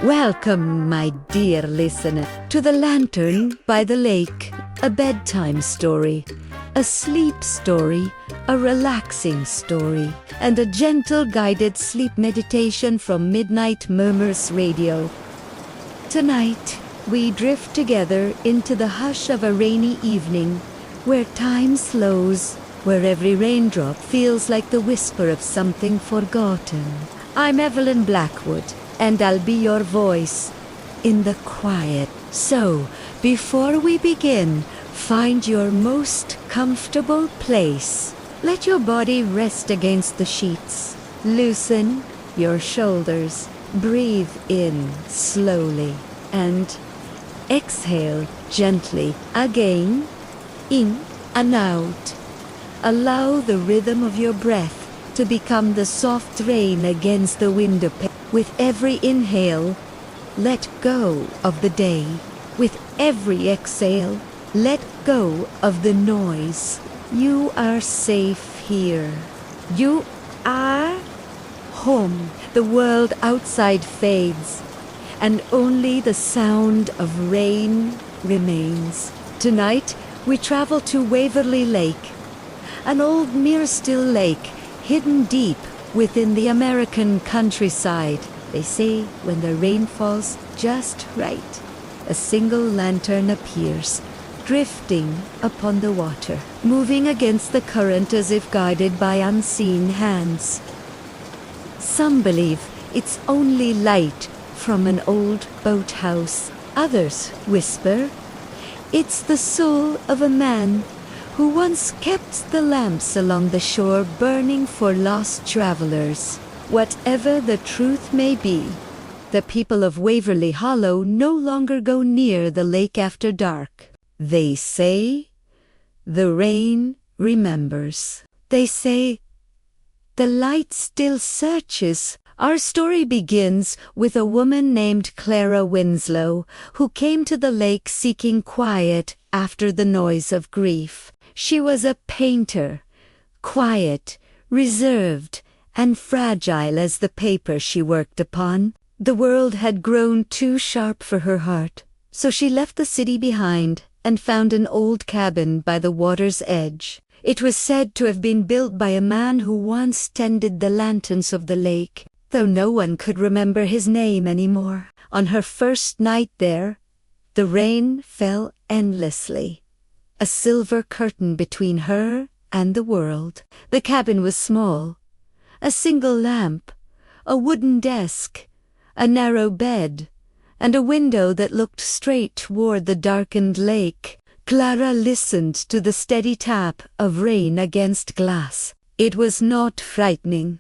Welcome, my dear listener, to The Lantern by the Lake, a bedtime story, a sleep story, a relaxing story, and a gentle guided sleep meditation from Midnight Murmurs Radio. Tonight, we drift together into the hush of a rainy evening, where time slows, where every raindrop feels like the whisper of something forgotten. I'm Evelyn Blackwood, and I'll be your voice in the quiet. So, before we begin, find your most comfortable place. Let your body rest against the sheets. Loosen your shoulders. Breathe in slowly and exhale gently. Again, in and out. Allow the rhythm of your breath to become the soft rain against the window pane. With every inhale, let go of the day. With every exhale, let go of the noise. You are safe here. You are home. The world outside fades, and only the sound of rain remains. Tonight, we travel to Waverly Lake, an old mere-still lake hidden deep within the American countryside. They say when the rain falls just right, a single lantern appears, drifting upon the water, moving against the current as if guided by unseen hands. Some believe it's only light from an old boathouse. Others whisper it's the soul of a man who once kept the lamps along the shore burning for lost travelers. Whatever the truth may be, the people of Waverly Hollow no longer go near the lake after dark. They say the rain remembers. They say the light still searches. Our story begins with a woman named Clara Winslow, who came to the lake seeking quiet after the noise of grief. She was a painter, quiet, reserved, and fragile as the paper she worked upon. The world had grown too sharp for her heart, so she left the city behind and found an old cabin by the water's edge. It was said to have been built by a man who once tended the lanterns of the lake, though no one could remember his name anymore. On her first night there, the rain fell endlessly, a silver curtain between her and the world. The cabin was small. A single lamp, a wooden desk, a narrow bed, and a window that looked straight toward the darkened lake. Clara listened to the steady tap of rain against glass. It was not frightening.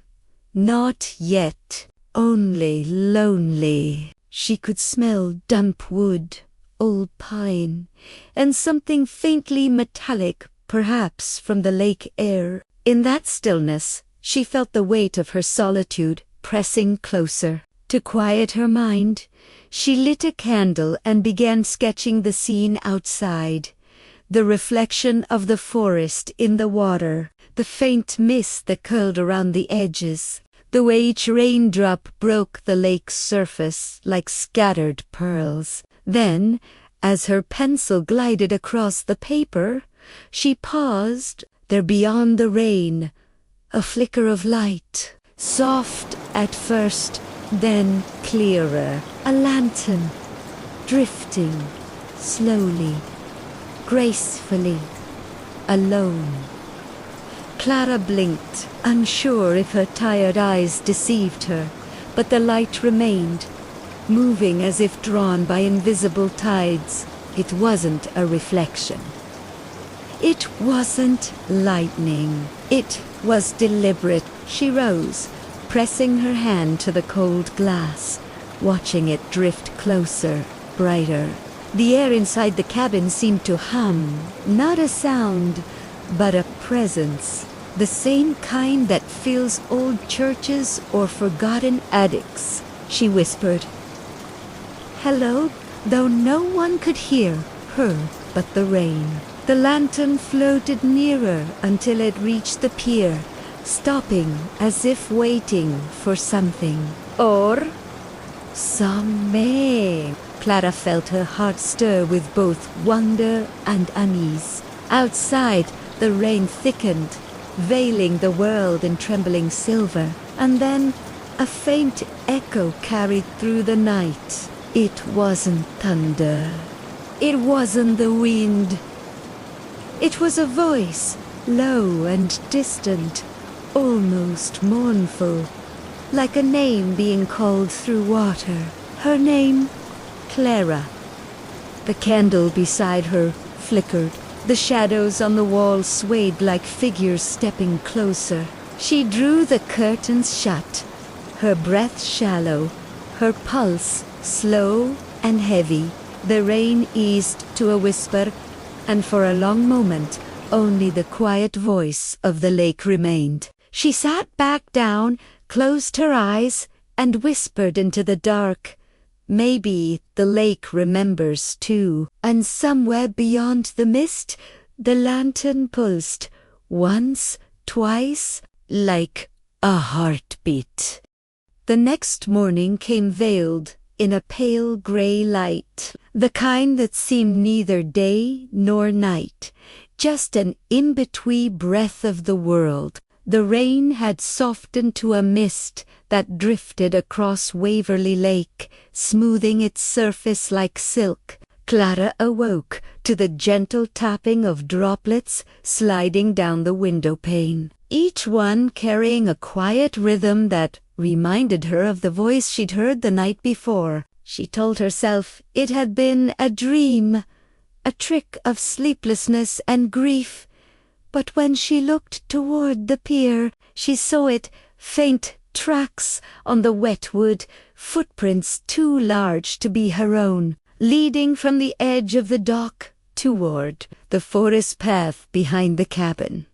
Not yet. Only lonely. She could smell damp wood, old pine, and something faintly metallic, perhaps from the lake air. In that stillness, she felt the weight of her solitude pressing closer. To quiet her mind, she lit a candle and began sketching the scene outside. The reflection of the forest in the water, the faint mist that curled around the edges, the way each raindrop broke the lake's surface like scattered pearls. Then, as her pencil glided across the paper, she paused. There beyond the rain, a flicker of light, soft at first, then clearer. A lantern, drifting slowly, gracefully, alone. Clara blinked, unsure if her tired eyes deceived her, but the light remained, moving as if drawn by invisible tides. It wasn't a reflection. It wasn't lightning. It was deliberate. She rose, pressing her hand to the cold glass, watching it drift closer, brighter. The air inside the cabin seemed to hum, not a sound, but a presence, the same kind that fills old churches or forgotten attics. She whispered, "Hello," though no one could hear her but the rain. The lantern floated nearer until it reached the pier, stopping as if waiting for something. Or Some. Clara felt her heart stir with both wonder and unease. Outside, the rain thickened, veiling the world in trembling silver, and then a faint echo carried through the night. It wasn't thunder. It wasn't the wind. It was a voice, low and distant, almost mournful, like a name being called through water. Her name, Clara. The candle beside her flickered. The shadows on the wall swayed like figures stepping closer. She drew the curtains shut, her breath shallow, her pulse slow and heavy. The rain eased to a whisper, and for a long moment only the quiet voice of the lake remained. She sat back down, closed her eyes, and whispered into the dark. Maybe the lake remembers too. And somewhere beyond the mist, the lantern pulsed, once, twice, like a heartbeat. The next morning came veiled in a pale gray light, the kind that seemed neither day nor night, just an in-between breath of the world. The rain had softened to a mist that drifted across Waverly Lake, smoothing its surface like silk. Clara awoke to the gentle tapping of droplets sliding down the window pane, each one carrying a quiet rhythm that reminded her of the voice she'd heard the night before. She told herself it had been a dream, a trick of sleeplessness and grief. But when she looked toward the pier, she saw it, faint tracks on the wet wood, footprints too large to be her own, leading from the edge of the dock toward the forest path behind the cabin.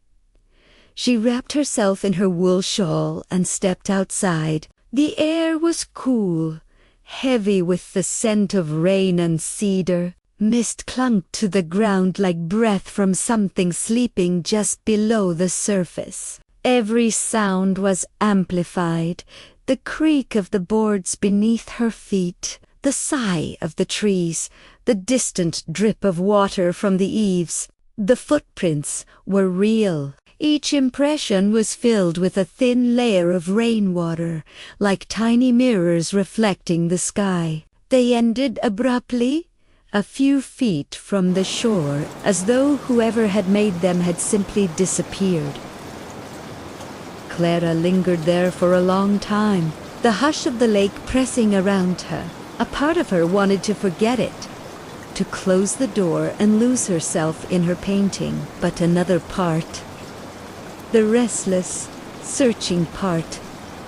She wrapped herself in her wool shawl and stepped outside. The air was cool, heavy with the scent of rain and cedar. Mist clung to the ground like breath from something sleeping just below the surface. Every sound was amplified, the creak of the boards beneath her feet, the sigh of the trees, the distant drip of water from the eaves. The footprints were real. Each impression was filled with a thin layer of rainwater, like tiny mirrors reflecting the sky. They ended abruptly, a few feet from the shore, as though whoever had made them had simply disappeared. Clara lingered there for a long time, the hush of the lake pressing around her. A part of her wanted to forget it, to close the door and lose herself in her painting, but another part, the restless, searching part,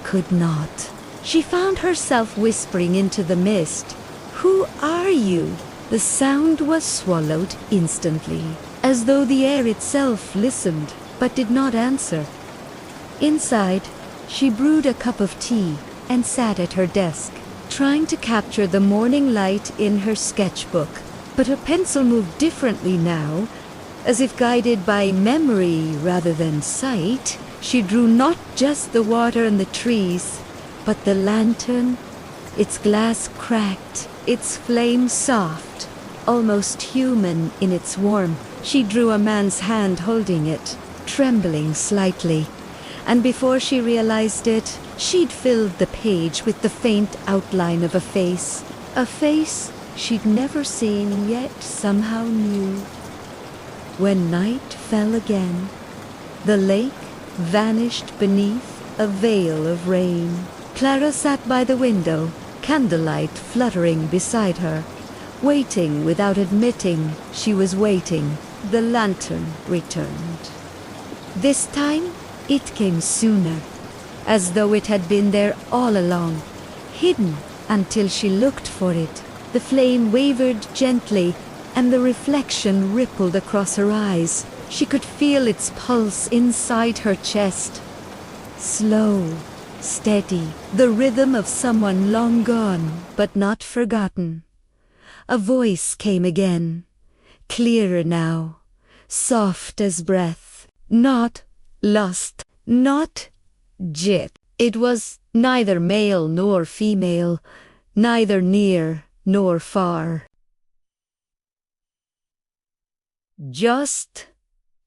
could not. She found herself whispering into the mist, "Who are you?" The sound was swallowed instantly, as though the air itself listened, but did not answer. Inside, she brewed a cup of tea and sat at her desk, trying to capture the morning light in her sketchbook. But her pencil moved differently now, as if guided by memory rather than sight. She drew not just the water and the trees, but the lantern, its glass cracked, its flame soft, almost human in its warmth. She drew a man's hand holding it, trembling slightly, and before she realized it, she'd filled the page with the faint outline of a face she'd never seen yet somehow knew. When night fell again, the lake vanished beneath a veil of rain. Clara sat by the window, candlelight fluttering beside her, waiting without admitting she was waiting. The lantern returned. This time, it came sooner, as though it had been there all along, hidden until she looked for it. The flame wavered gently, and the reflection rippled across her eyes. She could feel its pulse inside her chest. Slow, steady, the rhythm of someone long gone, but not forgotten. A voice came again, clearer now, soft as breath, not lust, not jet. It was neither male nor female, neither near nor far. Just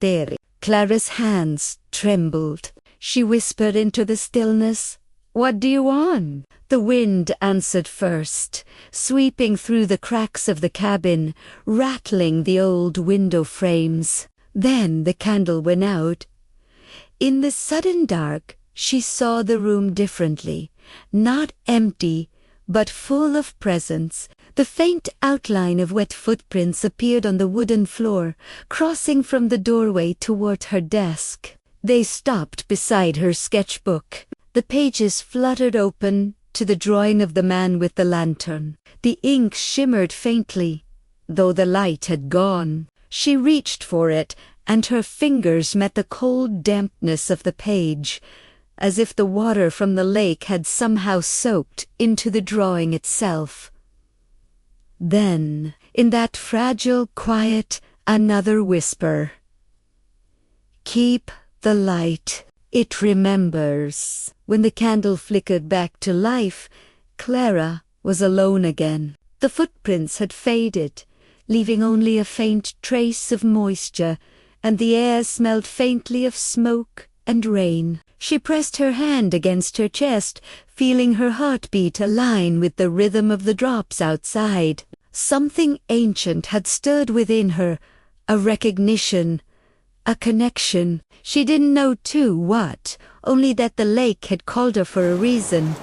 there. Clara's hands trembled. She whispered into the stillness, "What do you want?" The wind answered first, sweeping through the cracks of the cabin, rattling the old window frames. Then the candle went out. In the sudden dark, she saw the room differently, not empty, but full of presence. The faint outline of wet footprints appeared on the wooden floor, crossing from the doorway toward her desk. They stopped beside her sketchbook. The pages fluttered open to the drawing of the man with the lantern. The ink shimmered faintly, though the light had gone. She reached for it, and her fingers met the cold dampness of the page, as if the water from the lake had somehow soaked into the drawing itself. Then, in that fragile quiet, another whisper. "Keep the light. It remembers." When the candle flickered back to life, Clara was alone again. The footprints had faded, leaving only a faint trace of moisture, and the air smelled faintly of smoke and rain. She pressed her hand against her chest, feeling her heartbeat align with the rhythm of the drops outside. Something ancient had stirred within her, a recognition, a connection. She didn't know what, only that the lake had called her for a reason.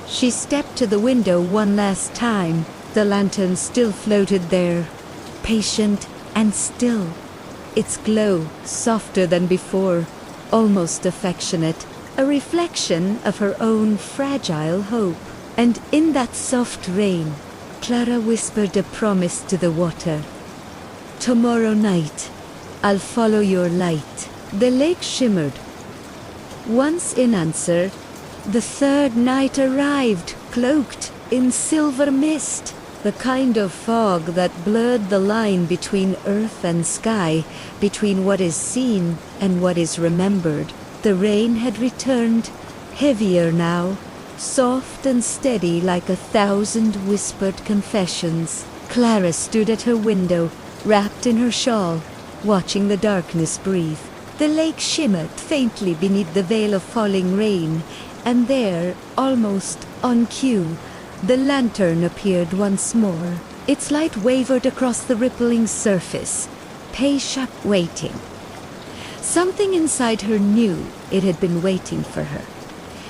She stepped to the window one last time. The lantern still floated there, patient and still. Its glow softer than before, almost affectionate, a reflection of her own fragile hope. And in that soft rain, Clara whispered a promise to the water. "Tomorrow night, I'll follow your light." The lake shimmered. Once in answer, the third night arrived, cloaked in silver mist, the kind of fog that blurred the line between earth and sky, between what is seen and what is remembered. The rain had returned, heavier now, soft and steady like 1,000 whispered confessions. Clara stood at her window, wrapped in her shawl, watching the darkness breathe. The lake shimmered faintly beneath the veil of falling rain, and there, almost on cue, the lantern appeared once more. Its light wavered across the rippling surface, patient waiting. Something inside her knew it had been waiting for her.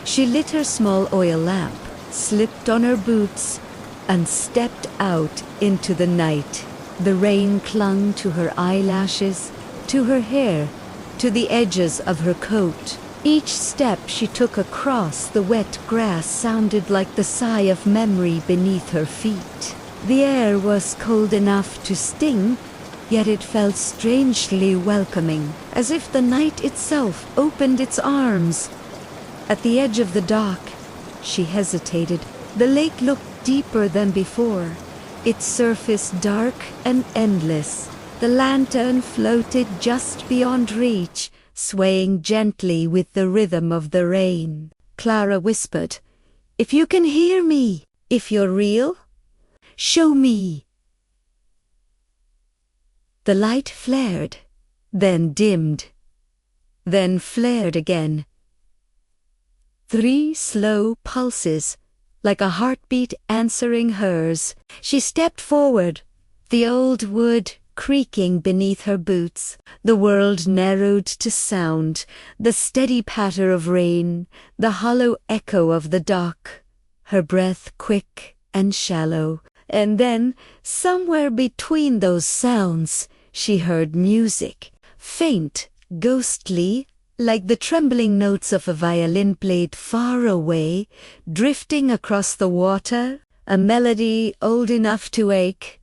She lit her small oil lamp, slipped on her boots, and stepped out into the night. The rain clung to her eyelashes, to her hair, to the edges of her coat. Each step she took across the wet grass sounded like the sigh of memory beneath her feet. The air was cold enough to sting, yet it felt strangely welcoming, as if the night itself opened its arms. At the edge of the dock, she hesitated. The lake looked deeper than before, its surface dark and endless. The lantern floated just beyond reach, swaying gently with the rhythm of the rain. Clara whispered, "If you can hear me, if you're real, show me." The light flared, then dimmed, then flared again. 3 slow pulses, like a heartbeat answering hers. She stepped forward, the old wood creaking beneath her boots. The world narrowed to sound, the steady patter of rain, the hollow echo of the dock, her breath quick and shallow. And then, somewhere between those sounds, she heard music, faint, ghostly, like the trembling notes of a violin played far away, drifting across the water, a melody old enough to ache.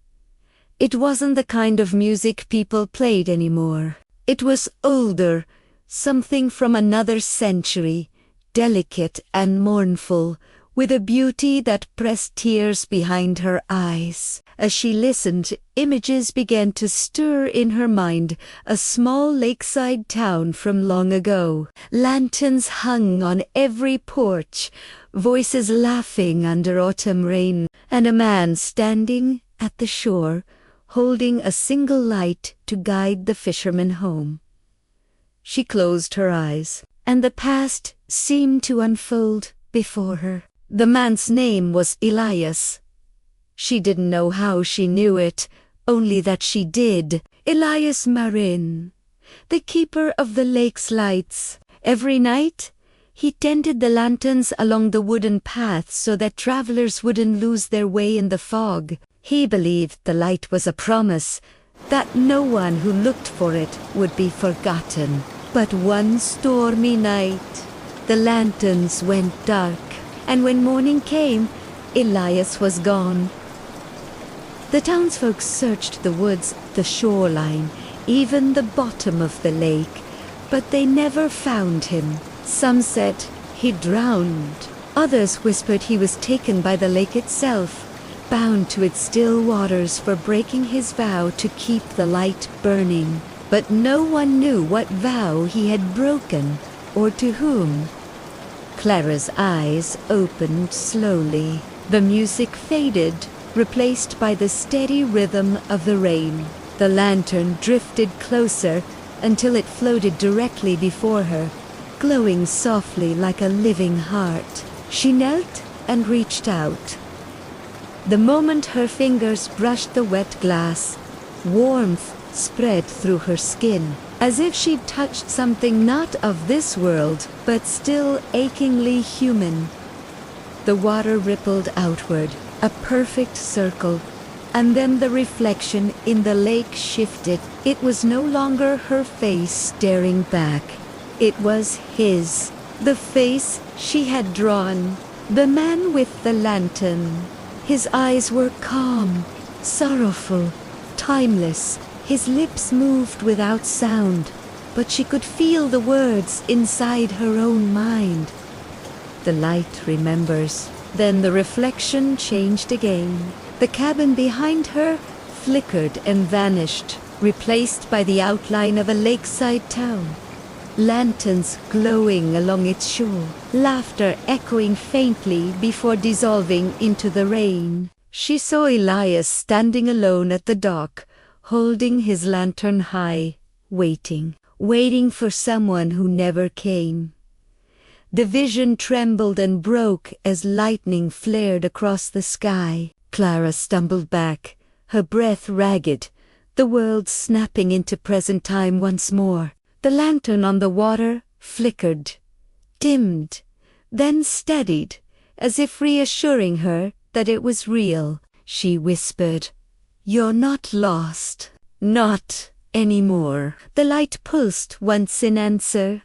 It wasn't the kind of music people played anymore. It was older, something from another century, delicate and mournful, with a beauty that pressed tears behind her eyes. As she listened, images began to stir in her mind, a small lakeside town from long ago. Lanterns hung on every porch, voices laughing under autumn rain, and a man standing at the shore, holding a single light to guide the fishermen home. She closed her eyes, and the past seemed to unfold before her. The man's name was Elias. She didn't know how she knew it, only that she did. Elias Marin, the keeper of the lake's lights. Every night, he tended the lanterns along the wooden path so that travelers wouldn't lose their way in the fog. He believed the light was a promise, that no one who looked for it would be forgotten. But one stormy night, the lanterns went dark, and when morning came, Elias was gone. The townsfolk searched the woods, the shoreline, even the bottom of the lake, but they never found him. Some said he drowned. Others whispered he was taken by the lake itself, bound to its still waters for breaking his vow to keep the light burning. But no one knew what vow he had broken, or to whom. Clara's eyes opened slowly. The music faded, replaced by the steady rhythm of the rain. The lantern drifted closer until it floated directly before her, glowing softly like a living heart. She knelt and reached out. The moment her fingers brushed the wet glass, warmth spread through her skin, as if she'd touched something not of this world, but still achingly human. The water rippled outward, a perfect circle, and then the reflection in the lake shifted. It was no longer her face staring back. It was his, the face she had drawn, the man with the lantern. His eyes were calm, sorrowful, timeless. His lips moved without sound, but she could feel the words inside her own mind. The light remembers. Then the reflection changed again. The cabin behind her flickered and vanished, replaced by the outline of a lakeside town. Lanterns glowing along its shore, laughter echoing faintly before dissolving into the rain. She saw Elias standing alone at the dock, holding his lantern high, waiting for someone who never came. The vision trembled and broke as lightning flared across the sky. Clara stumbled back, her breath ragged, the world snapping into present time once more. The lantern on the water flickered, dimmed, then steadied, as if reassuring her that it was real. She whispered, "You're not lost. Not anymore." The light pulsed once in answer.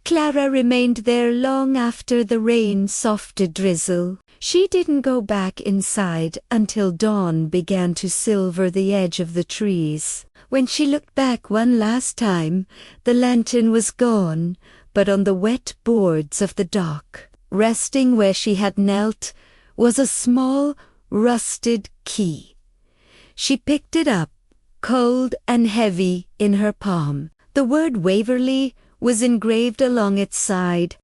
Clara remained there long after the rain softened drizzle. She didn't go back inside until dawn began to silver the edge of the trees. When she looked back one last time, the lantern was gone, but on the wet boards of the dock, resting where she had knelt, was a small, rusted key. She picked it up, cold and heavy in her palm. The word Waverly was engraved along its side.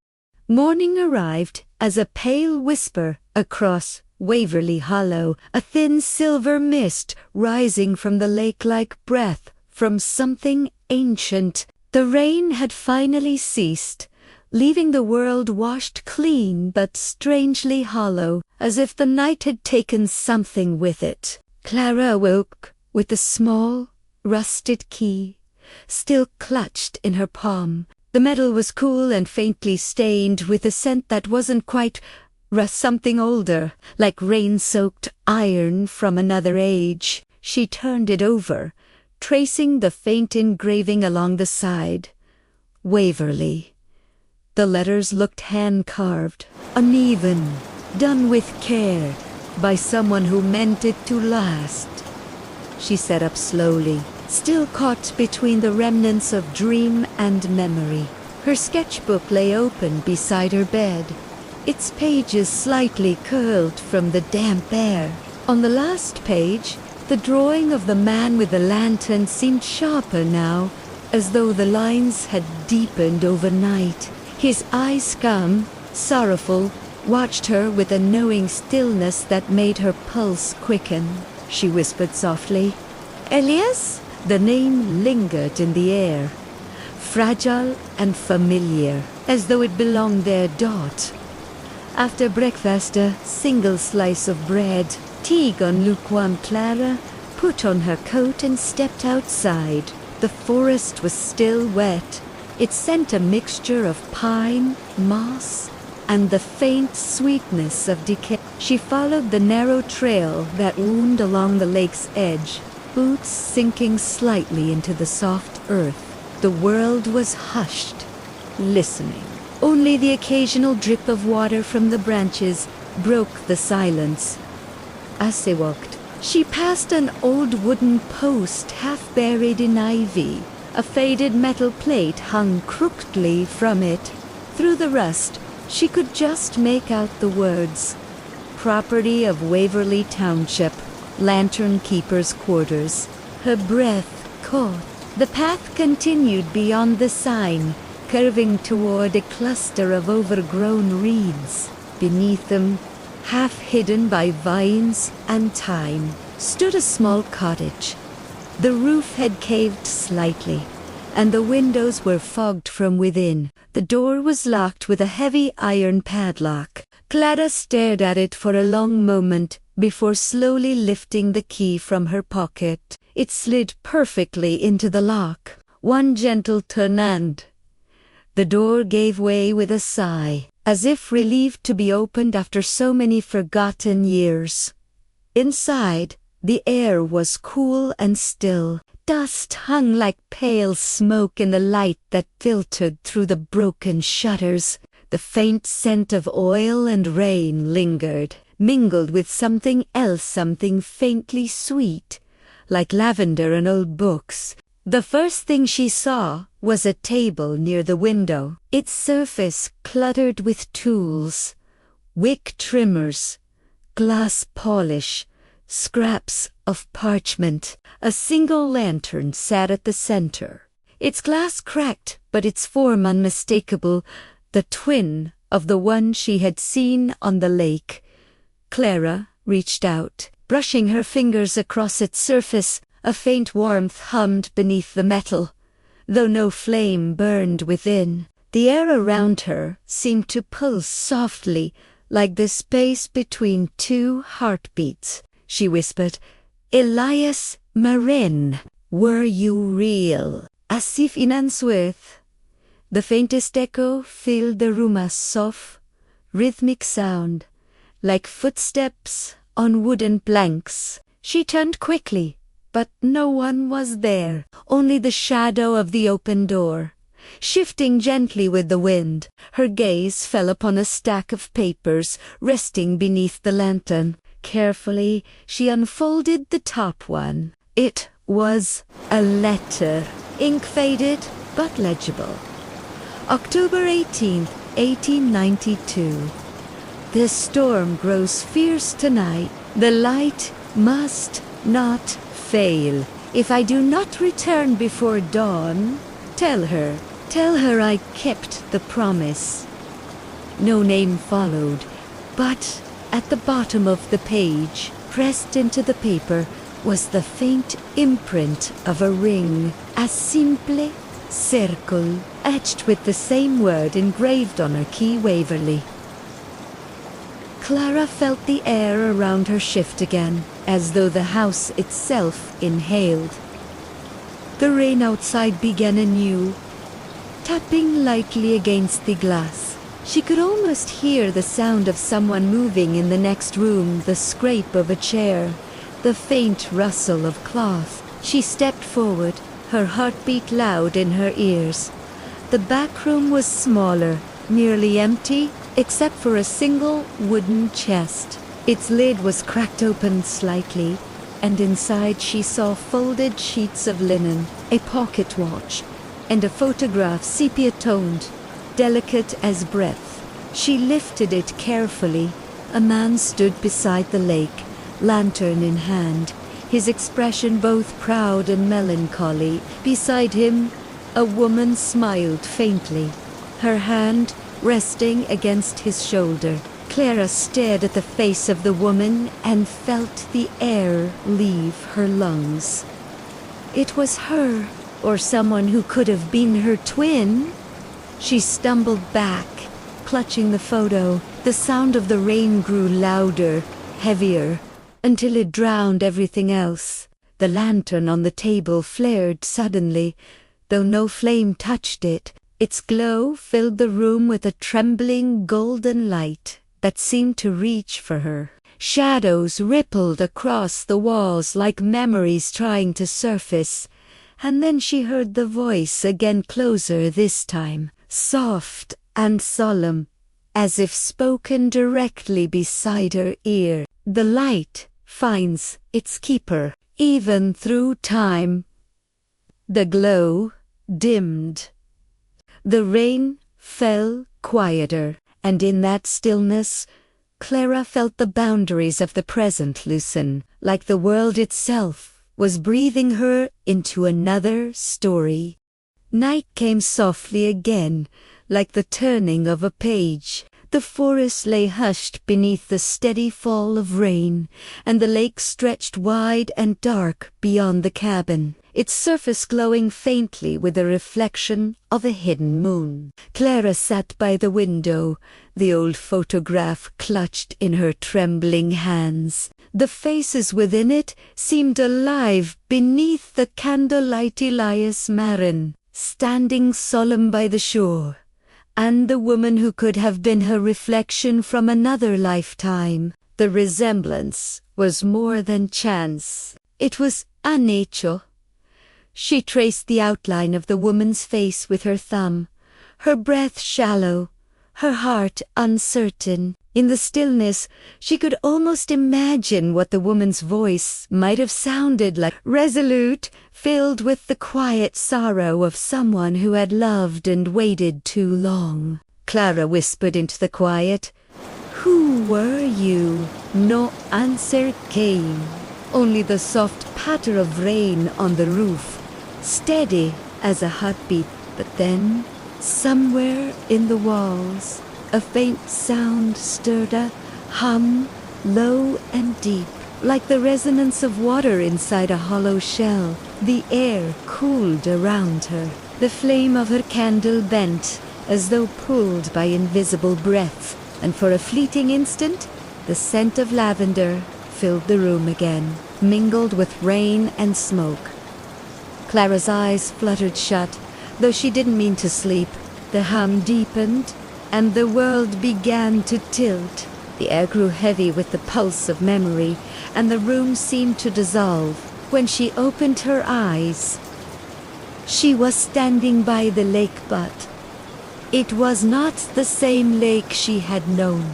Morning arrived as a pale whisper across Waverly Hollow, a thin silver mist rising from the lake like breath from something ancient. The rain had finally ceased, leaving the world washed clean but strangely hollow, as if the night had taken something with it. Clara awoke with the small, rusted key still clutched in her palm. The metal was cool and faintly stained with a scent that wasn't quite something older, like rain-soaked iron from another age. She turned it over, tracing the faint engraving along the side. Waverly. The letters looked hand-carved, uneven, done with care, by someone who meant it to last. She sat up slowly, still caught between the remnants of dream and memory. Her sketchbook lay open beside her bed, its pages slightly curled from the damp air. On the last page, the drawing of the man with the lantern seemed sharper now, as though the lines had deepened overnight. His eyes calm, sorrowful, watched her with a knowing stillness that made her pulse quicken. She whispered softly, "Elias?" The name lingered in the air, fragile and familiar, as though it belonged there. After breakfast, a single slice of bread, tea gone lukewarm, Clara put on her coat and stepped outside. The forest was still wet. It sent a mixture of pine, moss, and the faint sweetness of decay. She followed the narrow trail that wound along the lake's edge, boots sinking slightly into the soft earth. The world was hushed, listening. Only the occasional drip of water from the branches broke the silence. As they walked, she passed an old wooden post half buried in ivy. A faded metal plate hung crookedly from it. Through the rust, she could just make out the words, "Property of Waverly Township, Lantern Keeper's Quarters." Her breath caught. The path continued beyond the sign, curving toward a cluster of overgrown reeds. Beneath them, half hidden by vines and thyme, stood a small cottage. The roof had caved slightly, and the windows were fogged from within. The door was locked with a heavy iron padlock. Clara stared at it for a long moment before slowly lifting the key from her pocket. It slid perfectly into the lock. One gentle turn and the door gave way with a sigh, as if relieved to be opened after so many forgotten years. Inside, the air was cool and still. Dust hung like pale smoke in the light that filtered through the broken shutters. The faint scent of oil and rain lingered, mingled with something else, something faintly sweet, like lavender and old books. The first thing she saw was a table near the window, its surface cluttered with tools, wick trimmers, glass polish, scraps of parchment. A single lantern sat at the center, its glass cracked but its form unmistakable, the twin of the one she had seen on the lake. Clara reached out, brushing her fingers across its surface. A faint warmth hummed beneath the metal, though no flame burned within. The air around her seemed to pulse softly, like the space between two heartbeats. She whispered, "Elias Marin, were you real?" As if in answer, the faintest echo filled the room, a soft, rhythmic sound, like footsteps on wooden planks. She turned quickly, but no one was there, only the shadow of the open door. Shifting gently with the wind, her gaze fell upon a stack of papers resting beneath the lantern. Carefully, she unfolded the top one. It was a letter, ink-faded but legible. October 18th, 1892. The storm grows fierce tonight. The light must not fail. If I do not return before dawn, tell her I kept the promise. No name followed, but at the bottom of the page, pressed into the paper, was the faint imprint of a ring, a simple circle, etched with the same word engraved on her key, Waverly. Clara felt the air around her shift again, as though the house itself inhaled. The rain outside began anew, tapping lightly against the glass. She could almost hear the sound of someone moving in the next room, the scrape of a chair, the faint rustle of cloth. She stepped forward, her heartbeat loud in her ears. The back room was smaller, nearly empty, except for a single wooden chest. Its lid was cracked open slightly, and inside she saw folded sheets of linen, a pocket watch, and a photograph sepia-toned, delicate as breath. She lifted it carefully. A man stood beside the lake, lantern in hand, his expression both proud and melancholy. Beside him, a woman smiled faintly, her hand resting against his shoulder. Clara stared at the face of the woman and felt the air leave her lungs. It was her, or someone who could have been her twin. She stumbled back, clutching the photo. The sound of the rain grew louder, heavier, until it drowned everything else. The lantern on the table flared suddenly, though no flame touched it. Its glow filled the room with a trembling golden light that seemed to reach for her. Shadows rippled across the walls like memories trying to surface, and then she heard the voice again, closer this time, soft and solemn, as if spoken directly beside her ear. The light finds its keeper, even through time. The glow dimmed. The rain fell quieter, and in that stillness, Clara felt the boundaries of the present loosen, like the world itself was breathing her into another story. Night came softly again, like the turning of a page. The forest lay hushed beneath the steady fall of rain, and the lake stretched wide and dark beyond the cabin, its surface glowing faintly with the reflection of a hidden moon. Clara sat by the window, the old photograph clutched in her trembling hands. The faces within it seemed alive beneath the candlelight. Elias Marin, standing solemn by the shore, and the woman who could have been her reflection from another lifetime. The resemblance was more than chance. It was unnatural. She traced the outline of the woman's face with her thumb, her breath shallow, her heart uncertain. In the stillness, she could almost imagine what the woman's voice might have sounded like, resolute, filled with the quiet sorrow of someone who had loved and waited too long. Clara whispered into the quiet, "Who were you?" No answer came, only the soft patter of rain on the roof, steady as a heartbeat. But then, somewhere in the walls, a faint sound stirred, a hum, low and deep, like the resonance of water inside a hollow shell. The air cooled around her. The flame of her candle bent, as though pulled by invisible breath, and for a fleeting instant, the scent of lavender filled the room again, mingled with rain and smoke. Clara's eyes fluttered shut, though she didn't mean to sleep. The hum deepened, and the world began to tilt. The air grew heavy with the pulse of memory, and the room seemed to dissolve. When she opened her eyes, she was standing by the lake, but it was not the same lake she had known.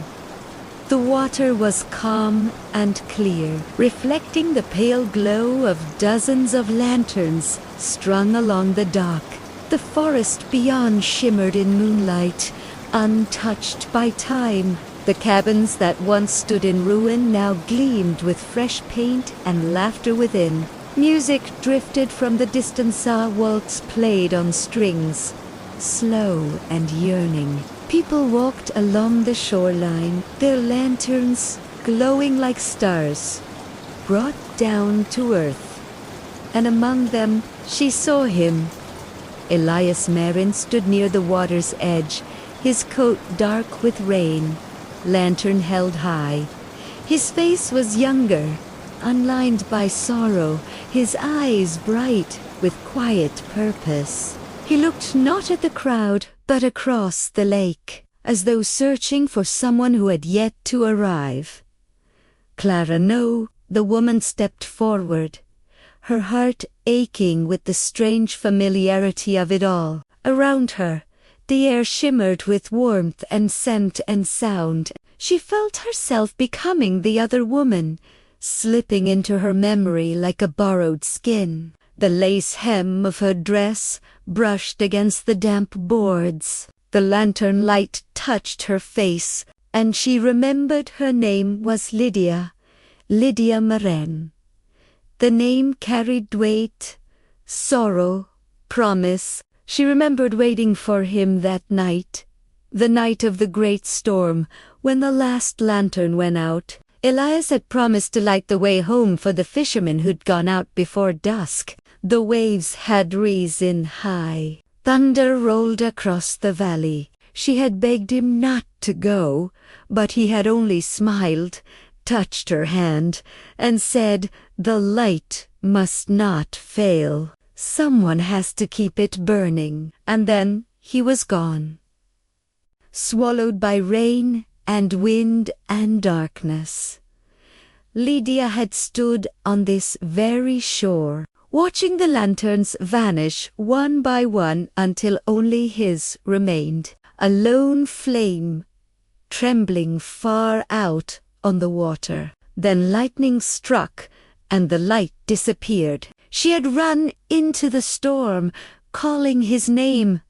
The water was calm and clear, reflecting the pale glow of dozens of lanterns strung along the dock. The forest beyond shimmered in moonlight, untouched by time. The cabins that once stood in ruin now gleamed with fresh paint and laughter within. Music drifted from the distant waltz played on strings, slow and yearning. People walked along the shoreline, their lanterns glowing like stars, brought down to earth. And among them she saw him. Elias Marin stood near the water's edge, his coat dark with rain, lantern held high. His face was younger, unlined by sorrow, his eyes bright with quiet purpose. He looked not at the crowd, but across the lake, as though searching for someone who had yet to arrive. Clara, no, the woman stepped forward, her heart aching with the strange familiarity of it all. Around her, the air shimmered with warmth and scent and sound. She felt herself becoming the other woman, slipping into her memory like a borrowed skin. The lace hem of her dress brushed against the damp boards. The lantern light touched her face, and she remembered her name was Lydia Marin. The name carried weight, sorrow, promise. She remembered waiting for him that night, The night of the great storm, when the last lantern went out, Elias had promised to light the way home for the fishermen who'd gone out before dusk. The waves had risen high. Thunder rolled across the valley. She had begged him not to go, but he had only smiled, touched her hand, and said the light must not fail. Someone has to keep it burning. And then he was gone, swallowed by rain and wind and darkness. Lydia had stood on this very shore, watching the lanterns vanish one by one until only his remained, a lone flame, trembling far out on the water. Then lightning struck, and the light disappeared. She had run into the storm, calling his name,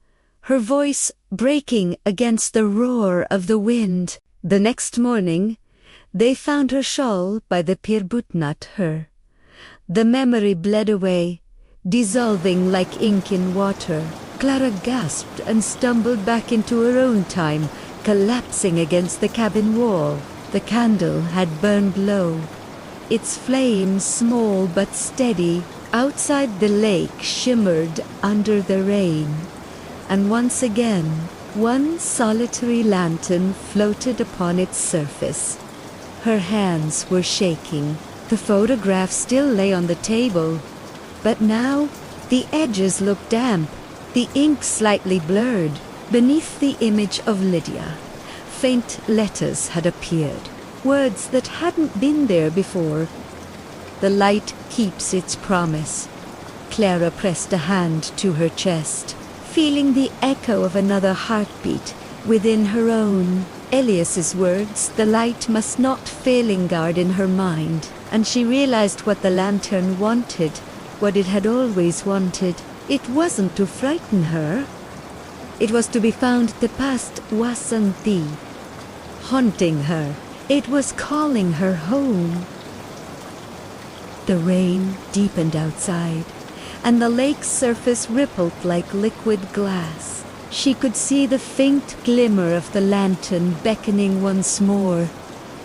her voice breaking against the roar of the wind. The next morning, they found her shawl by the Pirbutnat her. The memory bled away, dissolving like ink in water. Clara gasped and stumbled back into her own time, collapsing against the cabin wall. The candle had burned low, its flame small but steady. Outside the lake shimmered under the rain, and once again one solitary lantern floated upon its surface. Her hands were shaking. The photograph still lay on the table, but now the edges looked damp, the ink slightly blurred. Beneath the image of Lydia, faint letters had appeared, words that hadn't been there before. The light keeps its promise. Clara pressed a hand to her chest, feeling the echo of another heartbeat within her own. Elias's words, the light must not failing guard in her mind, and she realized what the lantern wanted, what it had always wanted. It wasn't to frighten her. It was to be found the past Wasanti, haunting her. It was calling her home. The rain deepened outside, and the lake's surface rippled like liquid glass. She could see the faint glimmer of the lantern beckoning once more,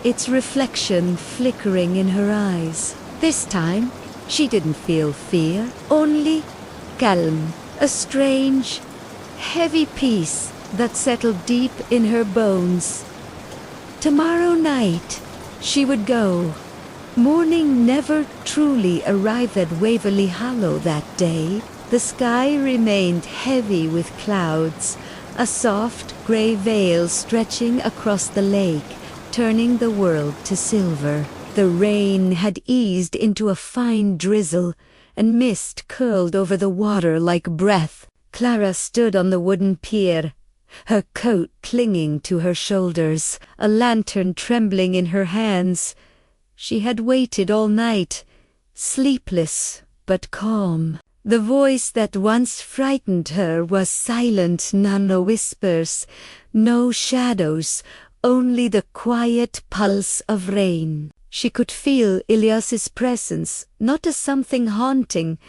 its reflection flickering in her eyes. This time, she didn't feel fear, only calm, a strange, heavy peace that settled deep in her bones. Tomorrow night, she would go. Morning never truly arrived at Waverly Hollow that day. The sky remained heavy with clouds, a soft grey veil stretching across the lake, turning the world to silver. The rain had eased into a fine drizzle, and mist curled over the water like breath. Clara stood on the wooden pier, her coat clinging to her shoulders, a lantern trembling in her hands. She had waited all night, sleepless but calm. The voice that once frightened her was silent, no whispers, no shadows, only the quiet pulse of rain. She could feel Elias's presence, not as something haunting,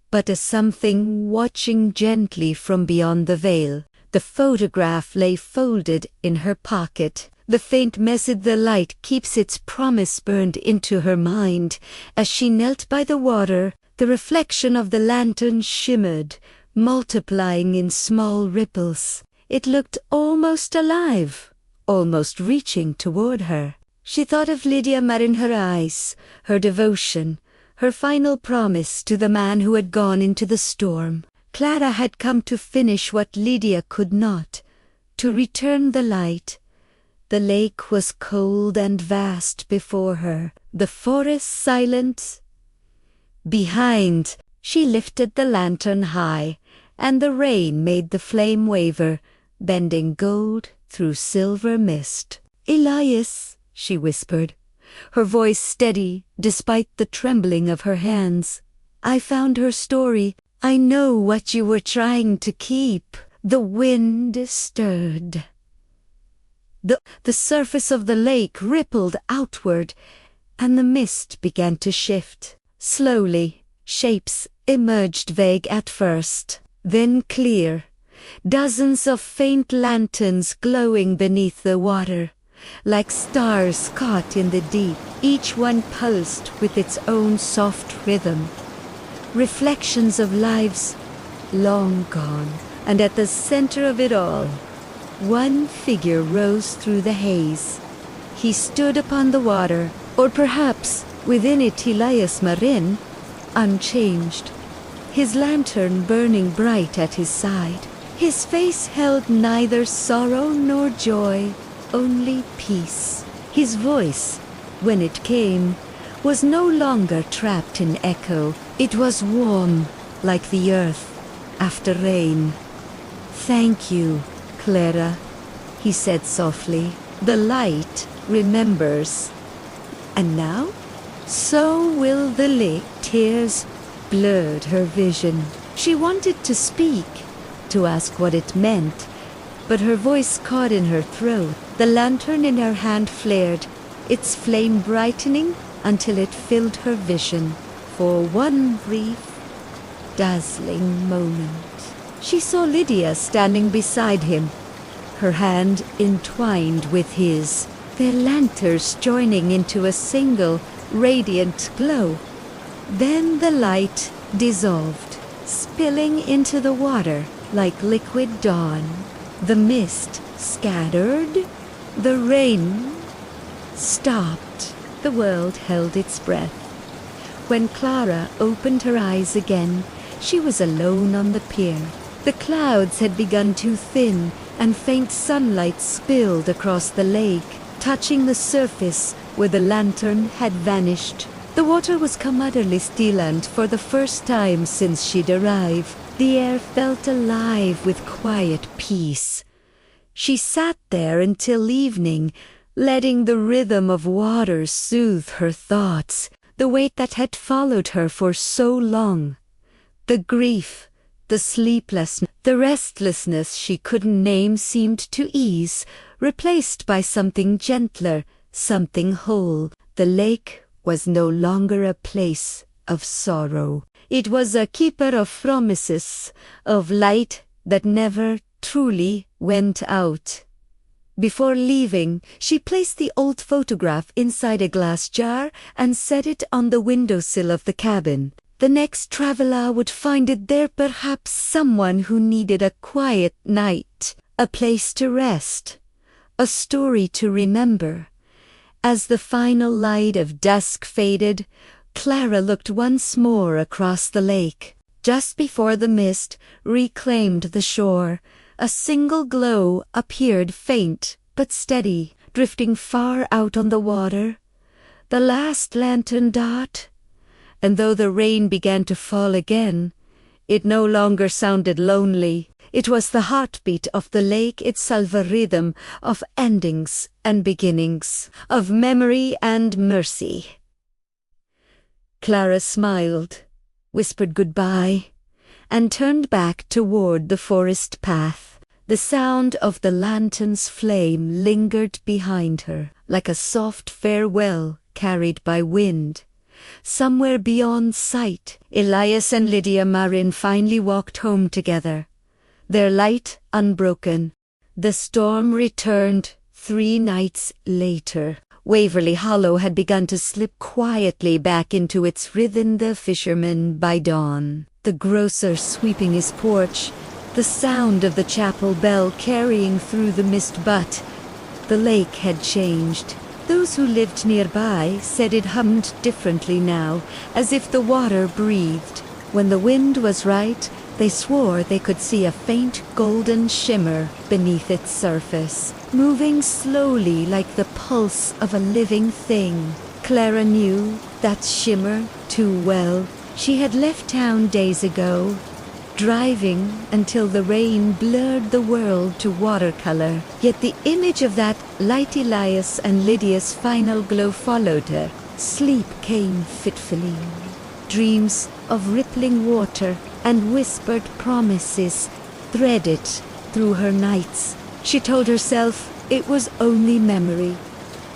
but as something watching gently from beyond the veil. The photograph lay folded in her pocket. The faint message the light keeps its promise burned into her mind. As she knelt by the water, the reflection of the lantern shimmered, multiplying in small ripples. It looked almost alive, almost reaching toward her. She thought of Lydia in her eyes, her devotion, her final promise to the man who had gone into the storm. Clara had come to finish what Lydia could not, to return the light. The lake was cold and vast before her, the forest silent. Behind, she lifted the lantern high, and the rain made the flame waver, bending gold through silver mist. "Elias," she whispered, her voice steady despite the trembling of her hands. "I found her story. I know what you were trying to keep." The wind stirred. The surface of the lake rippled outward, and the mist began to shift. Slowly, shapes emerged, vague at first, then clear, Dozens of faint lanterns glowing beneath the water, like stars caught in the deep, each one pulsed with its own soft rhythm. Reflections of lives long gone, and at the center of it all, one figure rose through the haze. He stood upon the water, or perhaps within it Elias Marin, unchanged, his lantern burning bright at his side. His face held neither sorrow nor joy, only peace. His voice, when it came, was no longer trapped in echo. It was warm, like the earth after rain. "Thank you, Clara," he said softly. "The light remembers. And now, so will the lake." Tears blurred her vision. She wanted to speak, to ask what it meant, but her voice caught in her throat. The lantern in her hand flared, its flame brightening until it filled her vision. For one brief, dazzling moment, she saw Lydia standing beside him, her hand entwined with his, their lanterns joining into a single, radiant glow. Then the light dissolved, spilling into the water like liquid dawn. The mist scattered, the rain stopped. The world held its breath. When Clara opened her eyes again, she was alone on the pier. The clouds had begun to thin, and faint sunlight spilled across the lake, touching the surface where the lantern had vanished. The water was come utterly still, and for the first time since she'd arrived, the air felt alive with quiet peace. She sat there until evening, letting the rhythm of water soothe her thoughts, the weight that had followed her for so long. The grief, the sleeplessness, the restlessness she couldn't name seemed to ease, replaced by something gentler, something whole. The lake was no longer a place of sorrow. It was a keeper of promises, of light that never truly went out. Before leaving, she placed the old photograph inside a glass jar and set it on the windowsill of the cabin. The next traveler would find it there, perhaps someone who needed a quiet night, a place to rest, a story to remember. As the final light of dusk faded, Clara looked once more across the lake. Just before the mist reclaimed the shore, a single glow appeared, faint but steady, drifting far out on the water. The last lantern dot. And though the rain began to fall again, it no longer sounded lonely. It was the heartbeat of the lake itself, a rhythm of endings and beginnings, of memory and mercy. Clara smiled, whispered goodbye, and turned back toward the forest path. The sound of the lantern's flame lingered behind her, like a soft farewell carried by wind. Somewhere beyond sight, Elias and Lydia Marin finally walked home together, their light unbroken. The storm returned 3 nights later. Waverly Hollow had begun to slip quietly back into its rhythm. The fisherman by dawn, the grocer sweeping his porch, the sound of the chapel bell carrying through the mist, but the lake had changed. Those who lived nearby said it hummed differently now, as if the water breathed. When the wind was right, they swore they could see a faint golden shimmer beneath its surface, moving slowly like the pulse of a living thing. Clara knew that shimmer too well. She had left town days ago, driving until the rain blurred the world to watercolor. Yet the image of that light Elias and Lydia's final glow followed her. Sleep came fitfully. Dreams of rippling water and whispered promises threaded through her nights. She told herself it was only memory,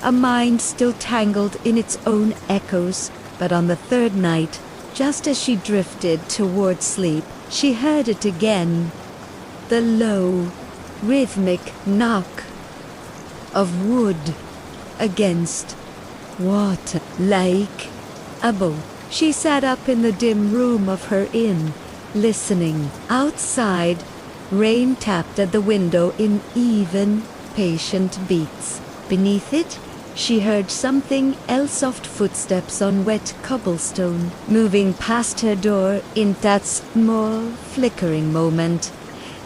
a mind still tangled in its own echoes. But on the 3rd night, just as she drifted toward sleep, she heard it again. the low, rhythmic knock of wood against water, like a boat. She sat up in the dim room of her inn, listening. Outside, rain tapped at the window in even, patient beats. Beneath it, she heard something else, soft footsteps on wet cobblestone, moving past her door. In that small, flickering moment,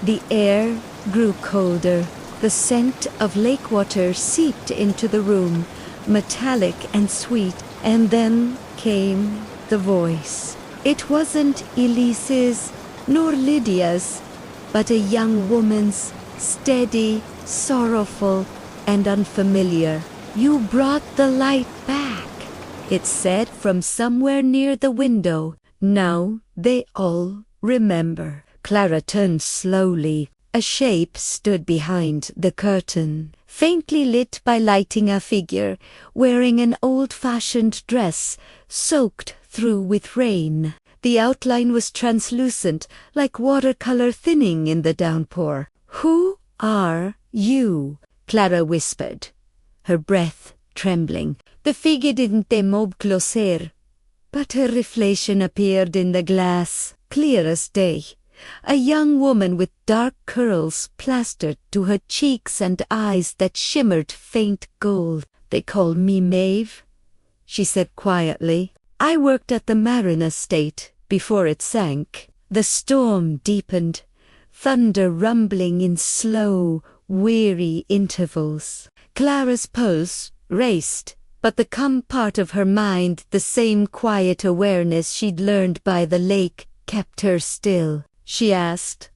the air grew colder. The scent of lake water seeped into the room, metallic and sweet, and then came the voice. It wasn't Elise's nor Lydia's, but a young woman's, steady, sorrowful, and unfamiliar. "You brought the light back," it said from somewhere near the window. Now they all remember. Clara turned slowly. A shape stood behind the curtain, faintly lit by lighting. A figure, wearing an old-fashioned dress, soaked through with rain. The outline was translucent, like watercolor thinning in the downpour. "Who are you?" Clara whispered, her breath trembling. The figure didn't move closer, but her reflection appeared in the glass, clear as day. A young woman with dark curls plastered to her cheeks and eyes that shimmered faint gold. "They call me Maeve," she said quietly. "I worked at the Marin estate before it sank." The storm deepened, thunder rumbling in slow, weary intervals. Clara's pulse raced, but the calm part of her mind, the same quiet awareness she'd learned by the lake, kept her still. She asked,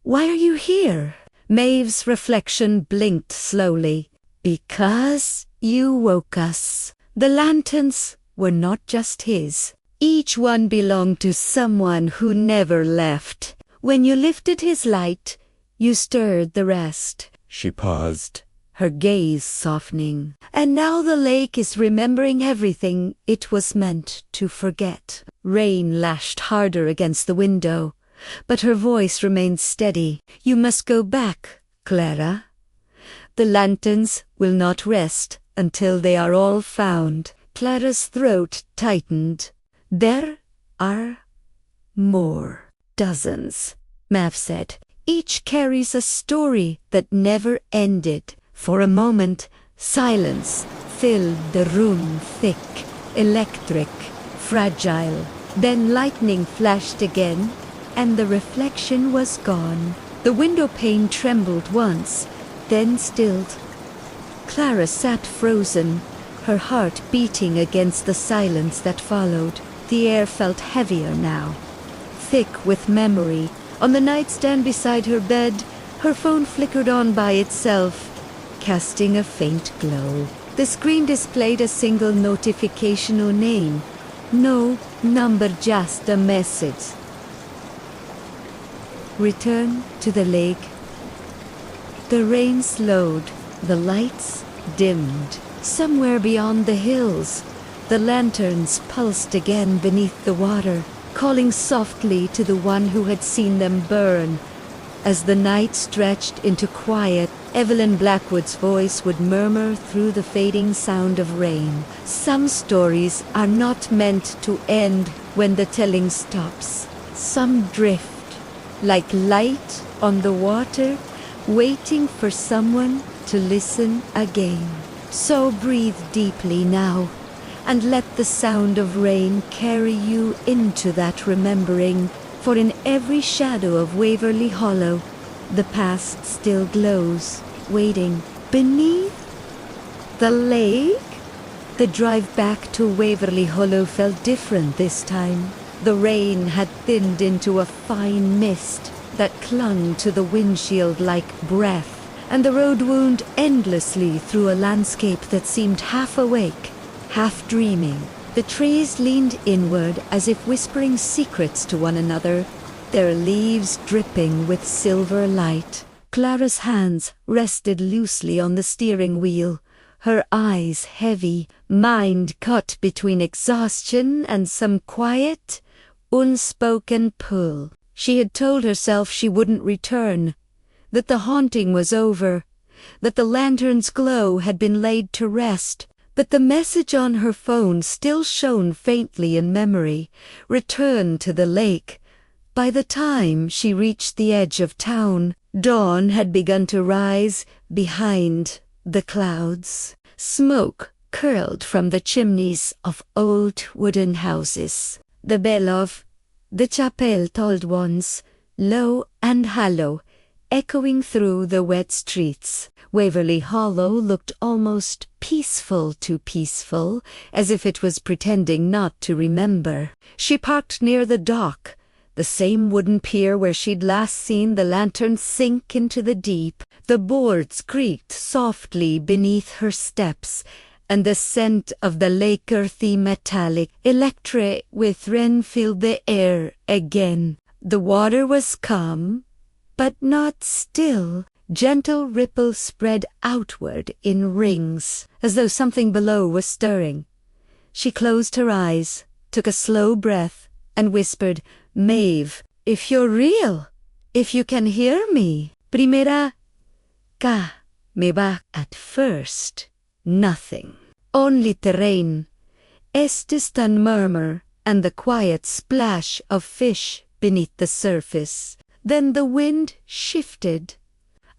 "Why are you here?" Maeve's reflection blinked slowly. "Because you woke us." The lanterns were not just his. Each one belonged to someone who never left. When you lifted his light, you stirred the rest. She paused, her gaze softening. "And now the lake is remembering everything it was meant to forget." Rain lashed harder against the window, but her voice remained steady. "You must go back, Clara. The lanterns will not rest until they are all found." Clara's throat tightened. "There are more. Dozens," Mav said. "Each carries a story that never ended." For a moment, silence filled the room, thick, electric, fragile. Then lightning flashed again, and the reflection was gone. The window pane trembled once, then stilled. Clara sat frozen, her heart beating against the silence that followed. The air felt heavier now, thick with memory. On the nightstand beside her bed, her phone flickered on by itself, casting a faint glow. The screen displayed a single notification or name. No number, just a message. "Return to the lake." The rain slowed, the lights dimmed. Somewhere beyond the hills, the lanterns pulsed again beneath the water, calling softly to the one who had seen them burn. As the night stretched into quiet, Evelyn Blackwood's voice would murmur through the fading sound of rain. "Some stories are not meant to end when the telling stops. Some drift, like light on the water, waiting for someone to listen again. So breathe deeply now, and let the sound of rain carry you into that remembering, for in every shadow of Waverly Hollow, the past still glows, waiting. Beneath the lake?" The drive back to Waverly Hollow felt different this time. The rain had thinned into a fine mist that clung to the windshield like breath, and the road wound endlessly through a landscape that seemed half awake, half dreaming. The trees leaned inward as if whispering secrets to one another, their leaves dripping with silver light. Clara's hands rested loosely on the steering wheel, her eyes heavy, mind caught between exhaustion and some quiet, unspoken pull. She had told herself she wouldn't return, that the haunting was over, that the lantern's glow had been laid to rest, but the message on her phone still shone faintly in memory, "Return to the lake." By the time she reached the edge of town, dawn had begun to rise behind the clouds. Smoke curled from the chimneys of old wooden houses. The bell of the chapel tolled once, low and hollow, echoing through the wet streets. Waverly Hollow looked almost peaceful, as if it was pretending not to remember. She parked near the dock, the same wooden pier where she'd last seen the lantern sink into the deep. The boards creaked softly beneath her steps, and the scent of the lake, earthy, metallic, electric with rain, filled the air again. The water was calm, but not still. Gentle ripples spread outward in rings, as though something below was stirring. She closed her eyes, took a slow breath, and whispered, "Maeve, if you're real, if you can hear me, primera ka me va." At first, nothing. Only terrain, este distant murmur, and the quiet splash of fish beneath the surface. Then the wind shifted.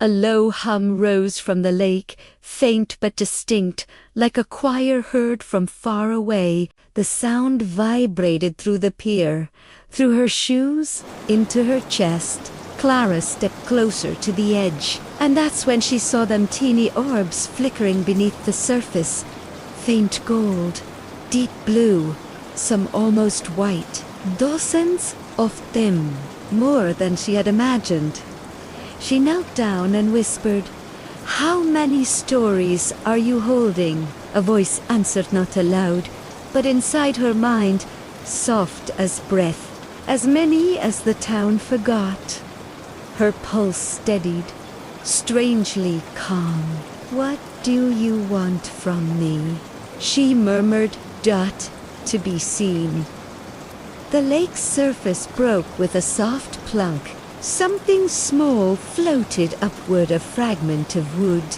A low hum rose from the lake, faint but distinct, like a choir heard from far away. The sound vibrated through the pier, through her shoes, into her chest. Clara stepped closer to the edge, and that's when she saw them teeny orbs flickering beneath the surface. Faint gold, deep blue, some almost white. Dozens of them, more than she had imagined. She knelt down and whispered, "How many stories are you holding?" A voice answered not aloud, but inside her mind, soft as breath, "As many as the town forgot." Her pulse steadied, strangely calm. "What do you want from me?" she murmured, "Dot to be seen." The lake's surface broke with a soft plunk. Something small floated upward, a fragment of wood,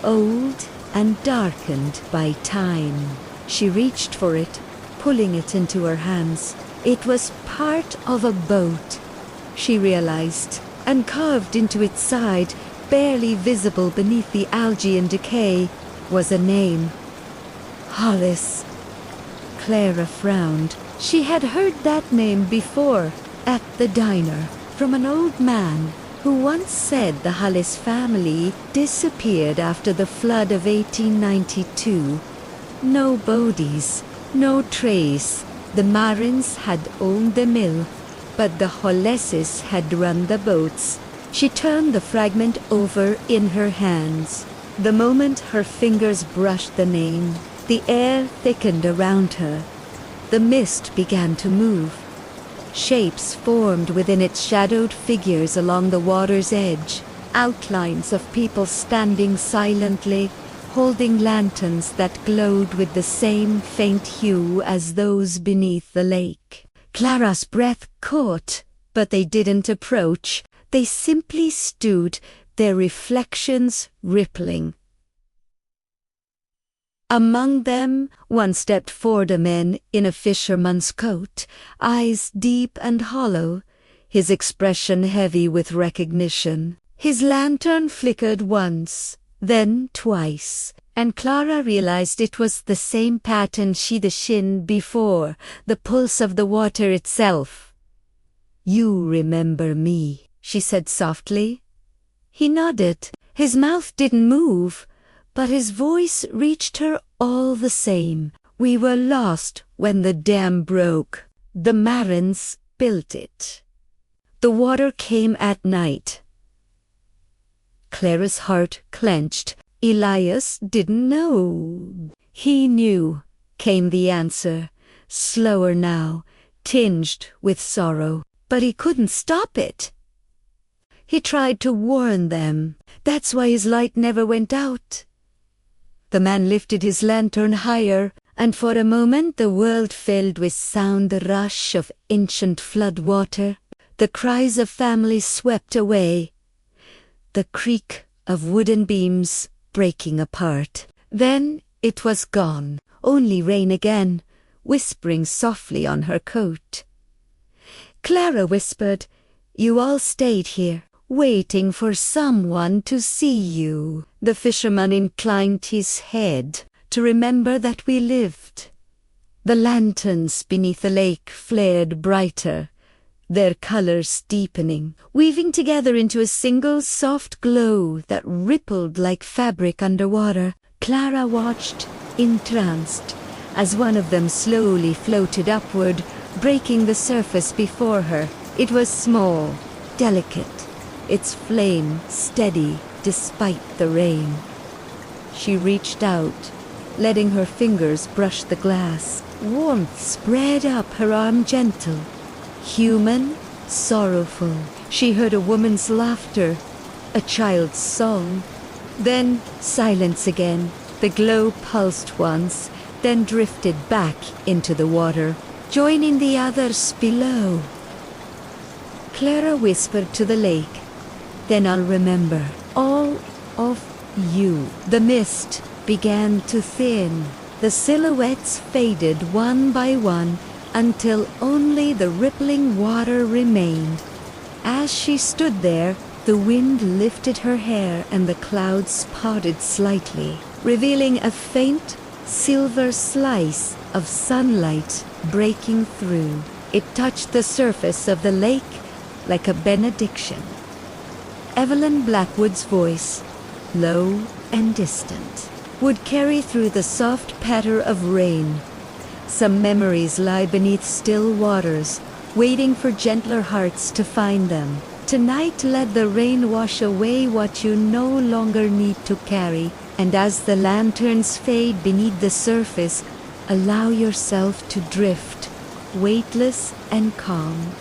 old and darkened by time. She reached for it, pulling it into her hands. It was part of a boat, she realized, and carved into its side, barely visible beneath the algae and decay, was a name. Hollis. Clara frowned. She had heard that name before, at the diner, from an old man who once said the Hollis family disappeared after the flood of 1892. No bodies, no trace. The Marins had owned the mill, but the Holleses had run the boats. She turned the fragment over in her hands. The moment her fingers brushed the name, the air thickened around her. The mist began to move. Shapes formed within its shadowed figures along the water's edge, outlines of people standing silently, holding lanterns that glowed with the same faint hue as those beneath the lake. Clara's breath caught, but they didn't approach. They simply stood, their reflections rippling. Among them, one stepped forward, a man in a fisherman's coat, eyes deep and hollow, his expression heavy with recognition. His lantern flickered once, then twice, and Clara realized it was the same pattern she'd seen before, the pulse of the water itself. "You remember me," she said softly. He nodded. His mouth didn't move, but his voice reached her all the same. "We were lost when the dam broke. The Marins built it. The water came at night." Clara's heart clenched. Elias didn't know. He knew, came the answer, slower now, tinged with sorrow. But he couldn't stop it. He tried to warn them. That's why his light never went out. The man lifted his lantern higher, and for a moment the world filled with sound, the rush of ancient flood water. The cries of families swept away. The creak of wooden beams breaking apart. Then it was gone. Only rain again, whispering softly on her coat. Clara whispered, "You all stayed here, waiting for someone to see you." The fisherman inclined his head to remember that we lived. The lanterns beneath the lake flared brighter, their colors deepening, weaving together into a single soft glow that rippled like fabric underwater. Clara watched, entranced, as one of them slowly floated upward, breaking the surface before her. It was small, delicate, its flame steady despite the rain. She reached out, letting her fingers brush the glass. Warmth spread up her arm, gentle, human, sorrowful. She heard a woman's laughter, a child's song. Then silence again. The glow pulsed once, then drifted back into the water, joining the others below. Clara whispered to the lake, "Then I'll remember all of you." The mist began to thin. The silhouettes faded one by one until only the rippling water remained. As she stood there, the wind lifted her hair and the clouds parted slightly, revealing a faint silver slice of sunlight breaking through. It touched the surface of the lake like a benediction. Evelyn Blackwood's voice, low and distant, would carry through the soft patter of rain. Some memories lie beneath still waters, waiting for gentler hearts to find them. Tonight let the rain wash away what you no longer need to carry, and as the lanterns fade beneath the surface, allow yourself to drift, weightless and calm.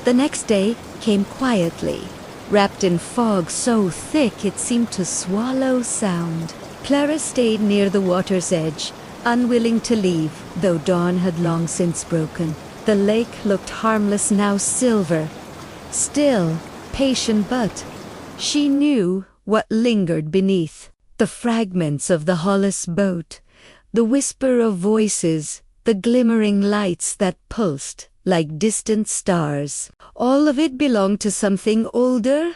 The next day came quietly, wrapped in fog so thick it seemed to swallow sound. Clara stayed near the water's edge, unwilling to leave, though dawn had long since broken. The lake looked harmless now, silver, still, patient, but she knew what lingered beneath. The fragments of the Hollis boat, the whisper of voices, the glimmering lights that pulsed like distant stars. All of it belonged to something older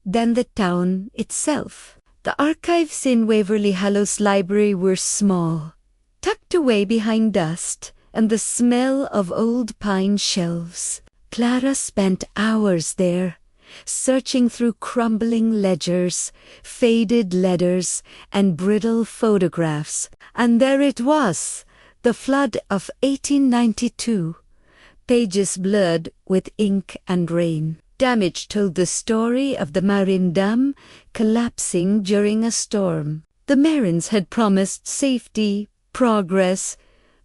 than the town itself. The archives in Waverly Hollow's library were small, tucked away behind dust and the smell of old pine shelves. Clara spent hours there, searching through crumbling ledgers, faded letters, and brittle photographs. And there it was, the flood of 1892, pages blurred with ink and rain. Damage told the story of the Marin Dam collapsing during a storm. The Marins had promised safety, progress,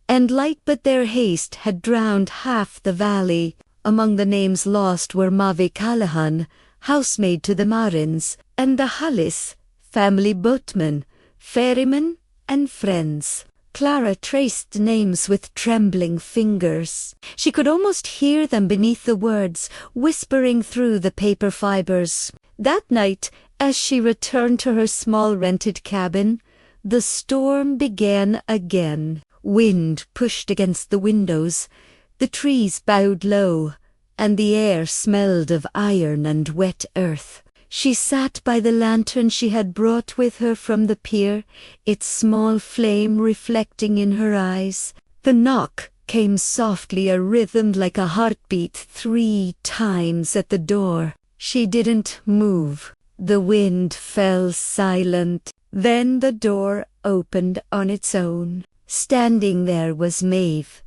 and light, but their haste had drowned half the valley. Among the names lost were Mavi Callahan, housemaid to the Marins, and the Hollis, family boatmen, ferrymen, and friends. Clara traced names with trembling fingers. She could almost hear them beneath the words, whispering through the paper fibers. That night, as she returned to her small rented cabin, the storm began again. Wind pushed against the windows, the trees bowed low, and the air smelled of iron and wet earth. She sat by the lantern she had brought with her from the pier, its small flame reflecting in her eyes. The knock came softly, a rhythm like a heartbeat 3 times at the door. She didn't move. The wind fell silent. Then the door opened on its own. Standing there was Maeve.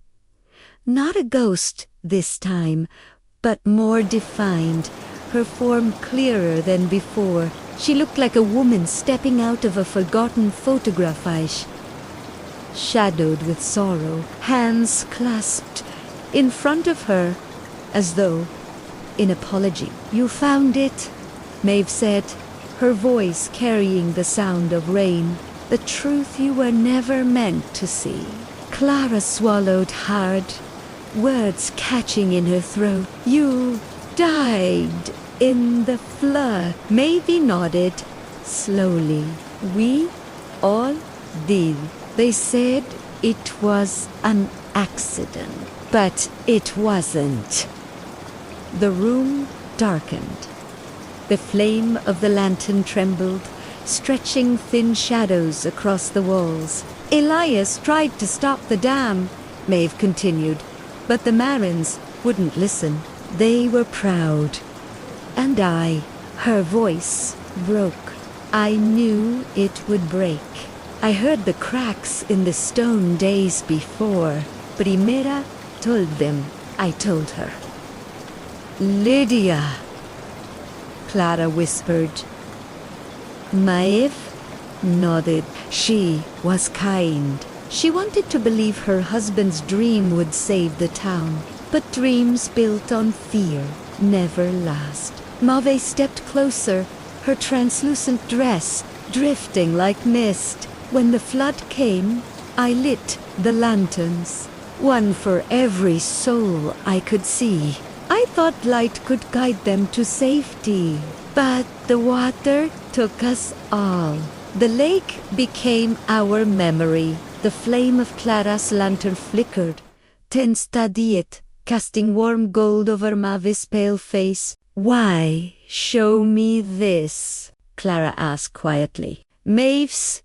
Not a ghost this time, but more defined, her form clearer than before. She looked like a woman stepping out of a forgotten photograph, shadowed with sorrow, hands clasped in front of her, as though in apology. "You found it," Maeve said, her voice carrying the sound of rain. "The truth you were never meant to see." Clara swallowed hard, words catching in her throat. "You died in the flood. Maeve nodded slowly. We all did. They said it was an accident, but it wasn't. The room darkened. The flame of the lantern trembled, stretching thin shadows across the walls. Elias tried to stop the dam, Maeve continued, but the Marins wouldn't listen. They were proud. And her voice broke. I knew it would break. I heard the cracks in the stone days before. Primera told them. I told her. Lydia, Clara whispered. Maeve nodded. She was kind. She wanted to believe her husband's dream would save the town. But dreams built on fear never last. Maeve stepped closer, her translucent dress drifting like mist. When the flood came, I lit the lanterns, one for every soul I could see. I thought light could guide them to safety, but the water took us all. The lake became our memory. The flame of Clara's lantern flickered, then steadied, casting warm gold over Maeve's pale face. Why show me this? Clara asked quietly. Maeve's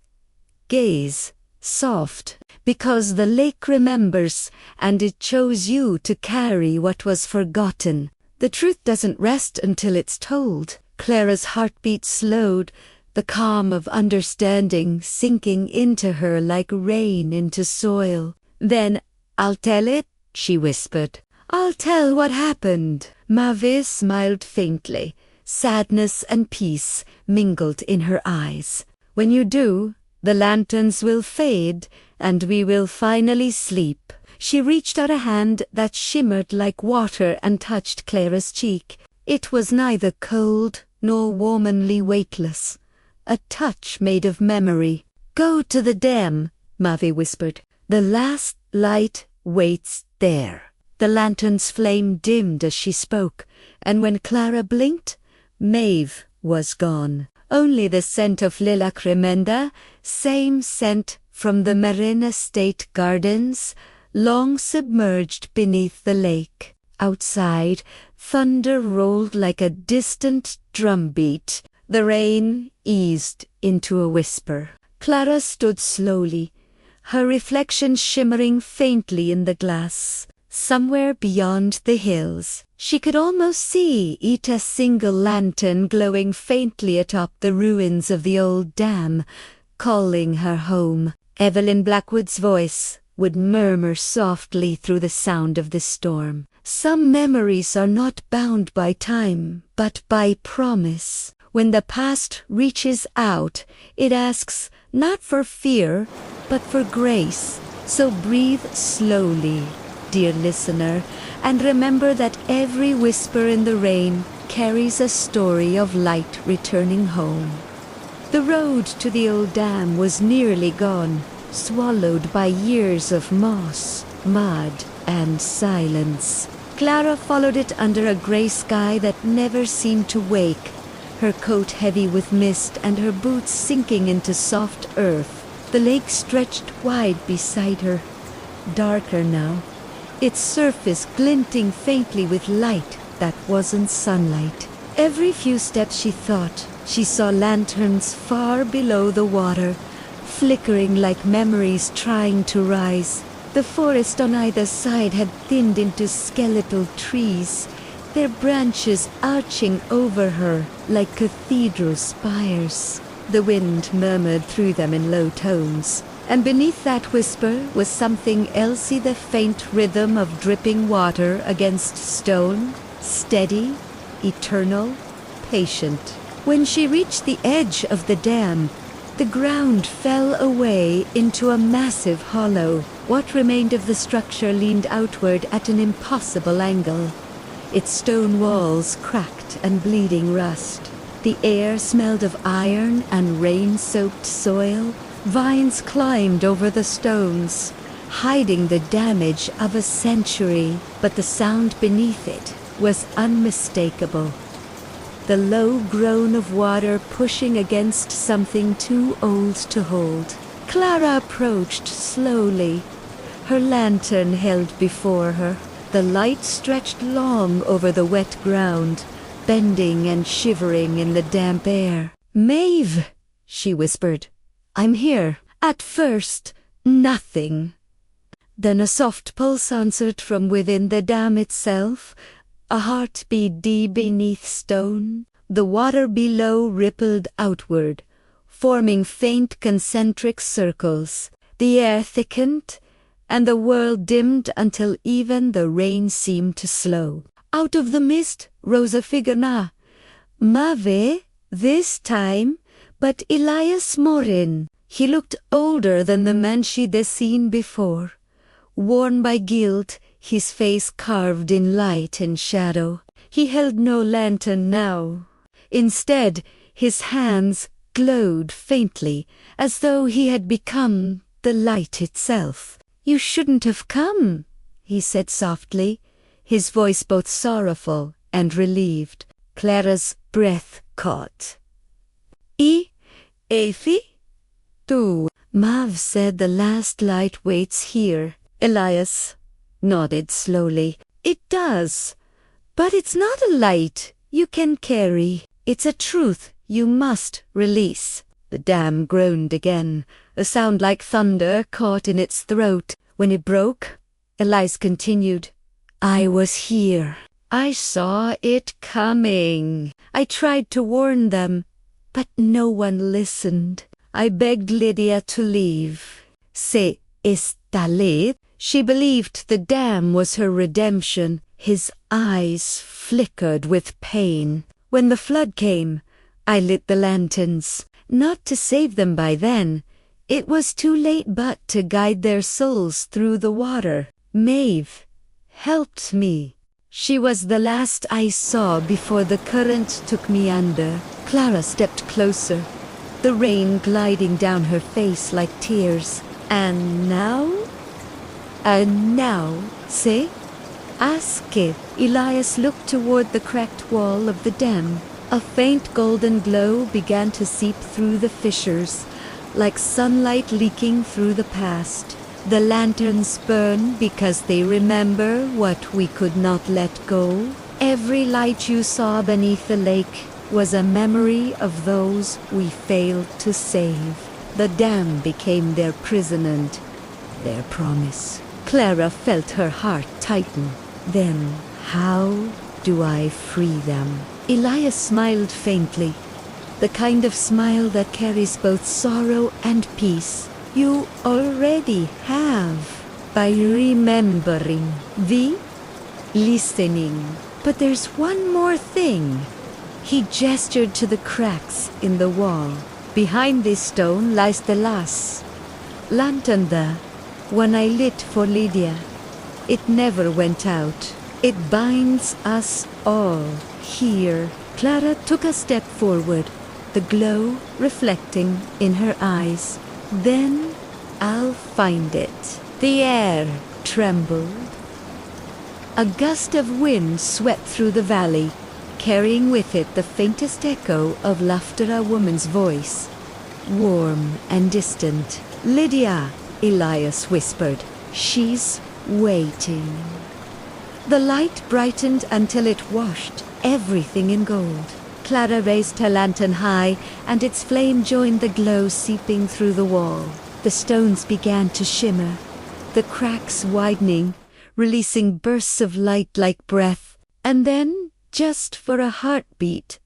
gaze soft. Because the lake remembers, and it chose you to carry what was forgotten. The truth doesn't rest until it's told. Clara's heartbeat slowed, the calm of understanding sinking into her like rain into soil. Then, I'll tell it, she whispered. I'll tell what happened. Maeve smiled faintly. Sadness and peace mingled in her eyes. When you do, the lanterns will fade, and we will finally sleep. She reached out a hand that shimmered like water and touched Clara's cheek. It was neither cold nor womanly weightless. A touch made of memory. Go to the dam, Maeve whispered. The last light waits there. The lantern's flame dimmed as she spoke, and when Clara blinked, Maeve was gone. Only the scent of Lilla Cremenda, same scent from the Marin Estate gardens, long submerged beneath the lake. Outside, thunder rolled like a distant drumbeat. The rain eased into a whisper. Clara stood slowly, her reflection shimmering faintly in the glass. Somewhere beyond the hills, she could almost see Ita's single lantern glowing faintly atop the ruins of the old dam, calling her home. Evelyn Blackwood's voice would murmur softly through the sound of the storm. Some memories are not bound by time, but by promise. When the past reaches out, it asks not for fear, but for grace. So breathe slowly, dear listener, and remember that every whisper in the rain carries a story of light returning home. The road to the old dam was nearly gone, swallowed by years of moss, mud, and silence. Clara followed it under a gray sky that never seemed to wake, her coat heavy with mist and her boots sinking into soft earth. The lake stretched wide beside her, darker now, its surface glinting faintly with light that wasn't sunlight. Every few steps she thought she saw lanterns far below the water, flickering like memories trying to rise. The forest on either side had thinned into skeletal trees, their branches arching over her like cathedral spires. The wind murmured through them in low tones, and beneath that whisper was something else, the faint rhythm of dripping water against stone, steady, eternal, patient. When she reached the edge of the dam, the ground fell away into a massive hollow. What remained of the structure leaned outward at an impossible angle, its stone walls cracked and bleeding rust. The air smelled of iron and rain-soaked soil. Vines climbed over the stones, hiding the damage of a century, but the sound beneath it was unmistakable. The low groan of water pushing against something too old to hold. Clara approached slowly, her lantern held before her. The light stretched long over the wet ground, bending and shivering in the damp air. "Maeve," she whispered, "I'm here." At first, nothing. Then a soft pulse answered from within the dam itself, a heartbeat deep beneath stone. The water below rippled outward, forming faint concentric circles. The air thickened, and the world dimmed until even the rain seemed to slow. Out of the mist rose a figure, Maeve, this time, but Elias Morin. He looked older than the man she'd seen before, worn by guilt, his face carved in light and shadow. He held no lantern now. Instead, his hands glowed faintly, as though he had become the light itself. "You shouldn't have come," he said softly, his voice both sorrowful and relieved. Clara's breath caught. Effie? Tu. Mav said the last light waits here. Elias nodded slowly. "It does, but it's not a light you can carry. It's a truth you must release." The dam groaned again, a sound like thunder caught in its throat. When it broke, Elias continued, "I was here. I saw it coming. I tried to warn them, but no one listened. I begged Lydia to leave. Se está. She believed the dam was her redemption." His eyes flickered with pain. "When the flood came, I lit the lanterns, not to save them by then. It was too late but to guide their souls through the water. Maeve helped me. She was the last I saw before the current took me under." Clara stepped closer, the rain gliding down her face like tears. "And now? And now, say? Ask it." Elias looked toward the cracked wall of the dam. A faint golden glow began to seep through the fissures, like sunlight leaking through the past. "The lanterns burn because they remember what we could not let go. Every light you saw beneath the lake was a memory of those we failed to save. The dam became their prison and their promise." Clara felt her heart tighten. "Then how do I free them?" Elias smiled faintly, the kind of smile that carries both sorrow and peace. "You already have, by remembering, listening. But there's one more thing." He gestured to the cracks in the wall. "Behind this stone lies the last lantern, the one I lit for Lydia. It never went out. It binds us all here." Clara took a step forward, the glow reflecting in her eyes. "Then I'll find it." The air trembled. A gust of wind swept through the valley, carrying with it the faintest echo of laughter, a woman's voice, warm and distant. "Lydia," Elias whispered. "She's waiting." The light brightened until it washed everything in gold. Clara raised her lantern high, and its flame joined the glow seeping through the wall. The stones began to shimmer, the cracks widening, releasing bursts of light like breath. And then, just for a heartbeat,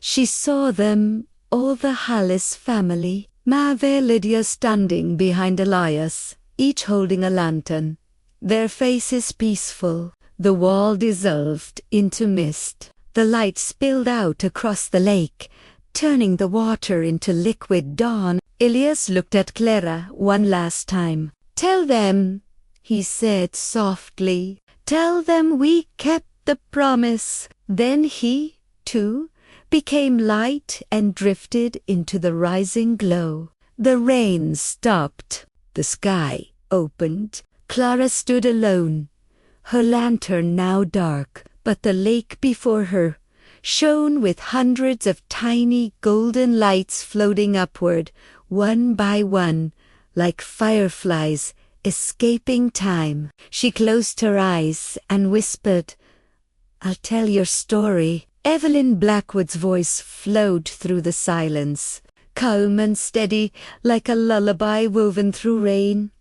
she saw them, all the Hallis family, Maeve, Lydia standing behind Elias, each holding a lantern, their faces peaceful. The wall dissolved into mist. The light spilled out across the lake, turning the water into liquid dawn. Elias looked at Clara one last time. "Tell them," he said softly, "tell them we kept the promise." Then he, too, became light and drifted into the rising glow. The rain stopped. The sky opened. Clara stood alone, her lantern now dark, But the lake before her shone with hundreds of tiny golden lights floating upward, one by one, like fireflies escaping time. She closed her eyes and whispered, "I'll tell your story." Evelyn Blackwood's voice flowed through the silence, calm and steady, like a lullaby woven through rain.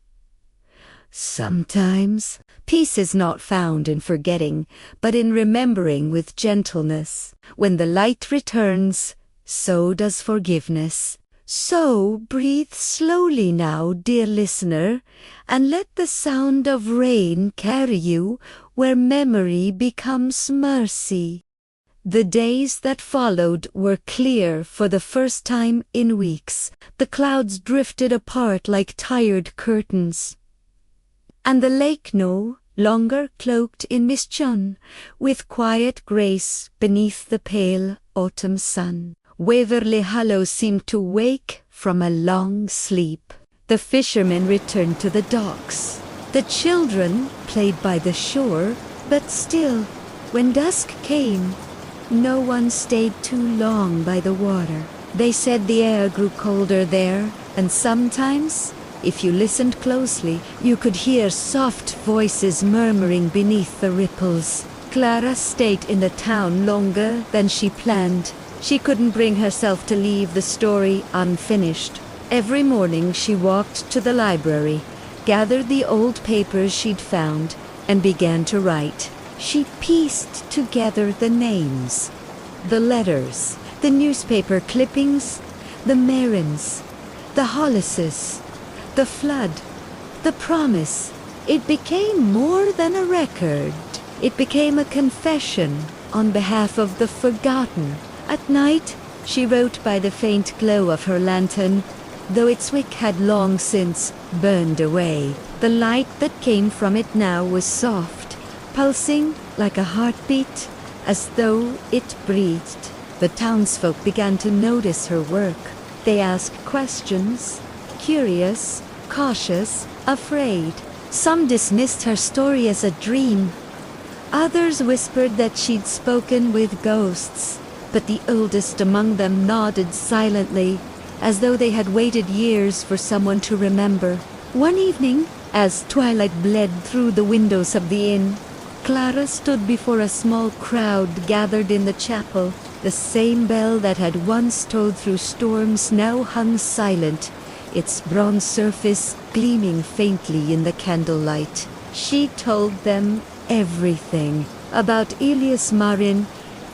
Sometimes peace is not found in forgetting, but in remembering with gentleness. When the light returns, so does forgiveness. So breathe slowly now, dear listener, and let the sound of rain carry you where memory becomes mercy. The days that followed were clear for the first time in weeks. The clouds drifted apart like tired curtains, and the lake no longer cloaked in mist shone with quiet grace beneath the pale autumn sun. Waverly Hollow seemed to wake from a long sleep. The fishermen returned to the docks. The children played by the shore, but still, when dusk came, no one stayed too long by the water. They said the air grew colder there, and sometimes, if you listened closely, you could hear soft voices murmuring beneath the ripples. Clara stayed in the town longer than she planned. She couldn't bring herself to leave the story unfinished. Every morning she walked to the library, gathered the old papers she'd found, and began to write. She pieced together the names, the letters, the newspaper clippings, the Marins, the Hollises, the flood, the promise. It became more than a record. It became a confession on behalf of the forgotten. At night, she wrote by the faint glow of her lantern, though its wick had long since burned away. The light that came from it now was soft, pulsing like a heartbeat, as though it breathed. The townsfolk began to notice her work. They asked questions, curious, cautious, afraid. Some dismissed her story as a dream. Others whispered that she'd spoken with ghosts, but the oldest among them nodded silently, as though they had waited years for someone to remember. One evening, as twilight bled through the windows of the inn, Clara stood before a small crowd gathered in the chapel. The same bell that had once tolled through storms now hung silent, its bronze surface gleaming faintly in the candlelight. She told them everything about Elias Marin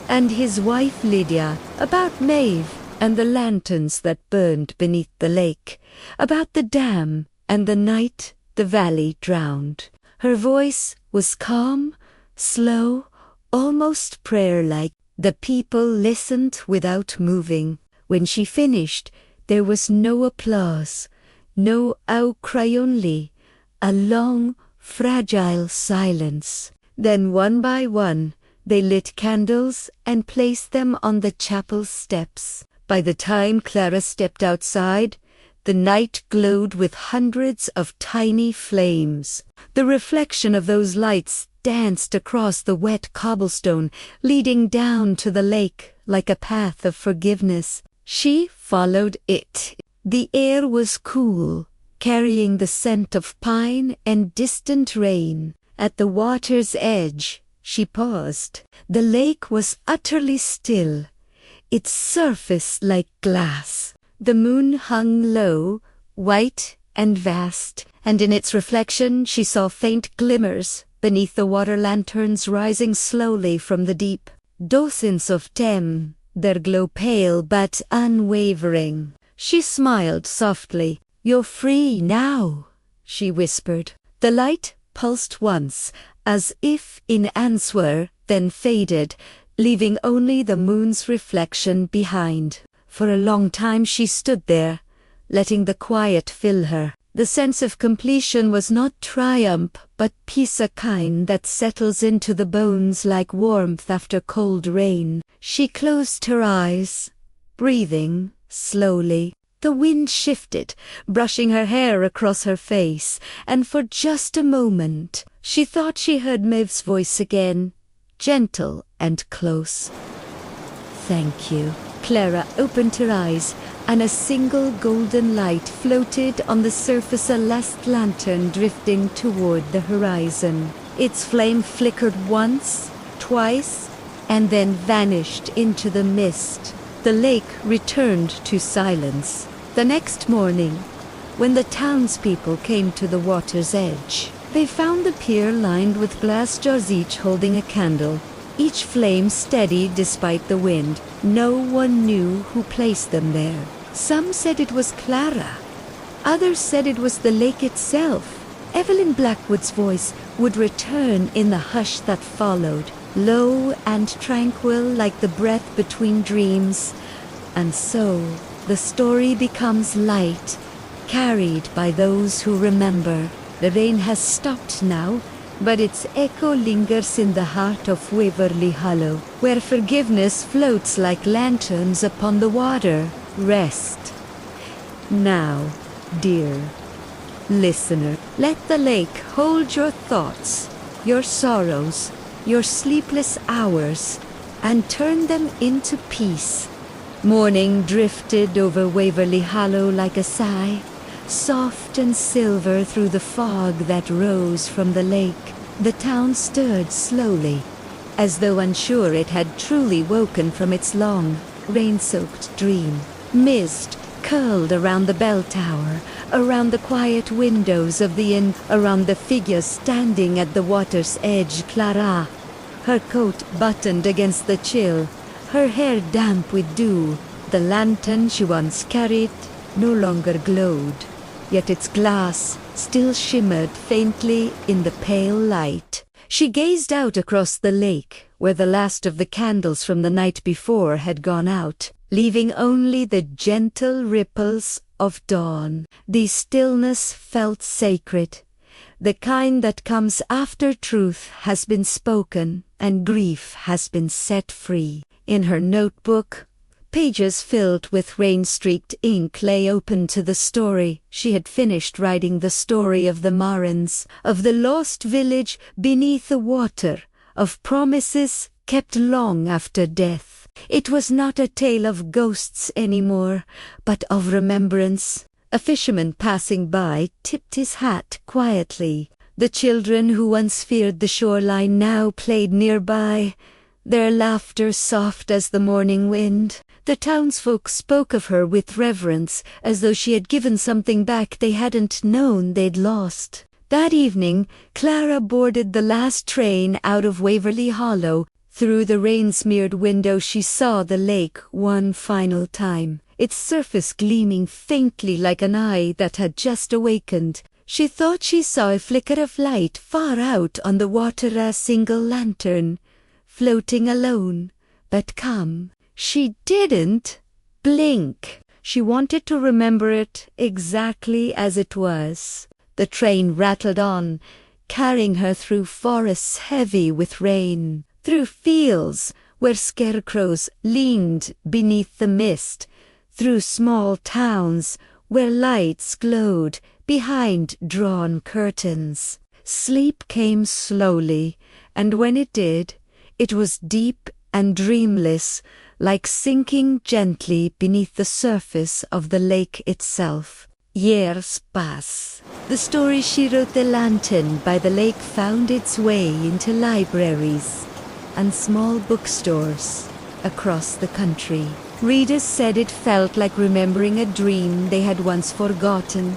and his wife Lydia, about Maeve and the lanterns that burned beneath the lake, about the dam and the night the valley drowned. Her voice was calm, slow, almost prayer-like. The people listened without moving. When she finished, there was no applause, no outcry, only a long, fragile silence. Then one by one, they lit candles and placed them on the chapel steps. By the time Clara stepped outside, the night glowed with hundreds of tiny flames. The reflection of those lights danced across the wet cobblestone, leading down to the lake like a path of forgiveness. She followed it. The air was cool, carrying the scent of pine and distant rain. At the water's edge, she paused. The lake was utterly still, its surface like glass. The moon hung low, white and vast, and in its reflection she saw faint glimmers beneath the water lanterns rising slowly from the deep. Dozens of them, their glow pale but unwavering. She smiled softly. "You're free now," she whispered. The light pulsed once, as if in answer, then faded, leaving only the moon's reflection behind. For a long time she stood there, letting the quiet fill her. The sense of completion was not triumph, but peace, a kind that settles into the bones like warmth after cold rain. She closed her eyes, breathing slowly. The wind shifted, brushing her hair across her face, and for just a moment she thought she heard Maeve's voice again, gentle and close. "Thank you." Clara opened her eyes, and a single golden light floated on the surface, a last lantern drifting toward the horizon. Its flame flickered once, twice, and then vanished into the mist. The lake returned to silence. The next morning, when the townspeople came to the water's edge, they found the pier lined with glass jars, each holding a candle, each flame steady despite the wind. No one knew who placed them there. Some said it was Clara. Others said it was the lake itself. Evelyn Blackwood's voice would return in the hush that followed, low and tranquil like the breath between dreams. And so the story becomes light, carried by those who remember. The rain has stopped now, but its echo lingers in the heart of Waverly Hollow, where forgiveness floats like lanterns upon the water. Rest. Now, dear listener, let the lake hold your thoughts, your sorrows, your sleepless hours, and turn them into peace. Morning drifted over Waverly Hollow like a sigh, soft and silver through the fog that rose from the lake. The town stirred slowly, as though unsure it had truly woken from its long, rain-soaked dream. Mist curled around the bell tower, around the quiet windows of the inn, around the figure standing at the water's edge. Clara, her coat buttoned against the chill, her hair damp with dew. The lantern she once carried no longer glowed, yet its glass still shimmered faintly in the pale light. She gazed out across the lake, where the last of the candles from the night before had gone out, leaving only the gentle ripples of dawn. The stillness felt sacred, the kind that comes after truth has been spoken and grief has been set free. In her notebook, pages filled with rain-streaked ink lay open to the story. She had finished writing the story of the Marins, of the lost village beneath the water, of promises kept long after death. It was not a tale of ghosts anymore, but of remembrance. A fisherman passing by tipped his hat quietly. The children who once feared the shoreline now played nearby, their laughter soft as the morning wind. The townsfolk spoke of her with reverence, as though she had given something back they hadn't known they'd lost. That evening, Clara boarded the last train out of Waverly Hollow. Through the rain-smeared window she saw the lake one final time, its surface gleaming faintly like an eye that had just awakened. She thought she saw a flicker of light far out on the water, a single lantern, floating alone, but calm. She didn't blink. She wanted to remember it exactly as it was. The train rattled on, carrying her through forests heavy with rain, through fields where scarecrows leaned beneath the mist, through small towns where lights glowed behind drawn curtains. Sleep came slowly, and when it did, it was deep and dreamless, like sinking gently beneath the surface of the lake itself. Years pass. The story she wrote, The Lantern by the Lake, found its way into libraries and small bookstores across the country. Readers said it felt like remembering a dream they had once forgotten,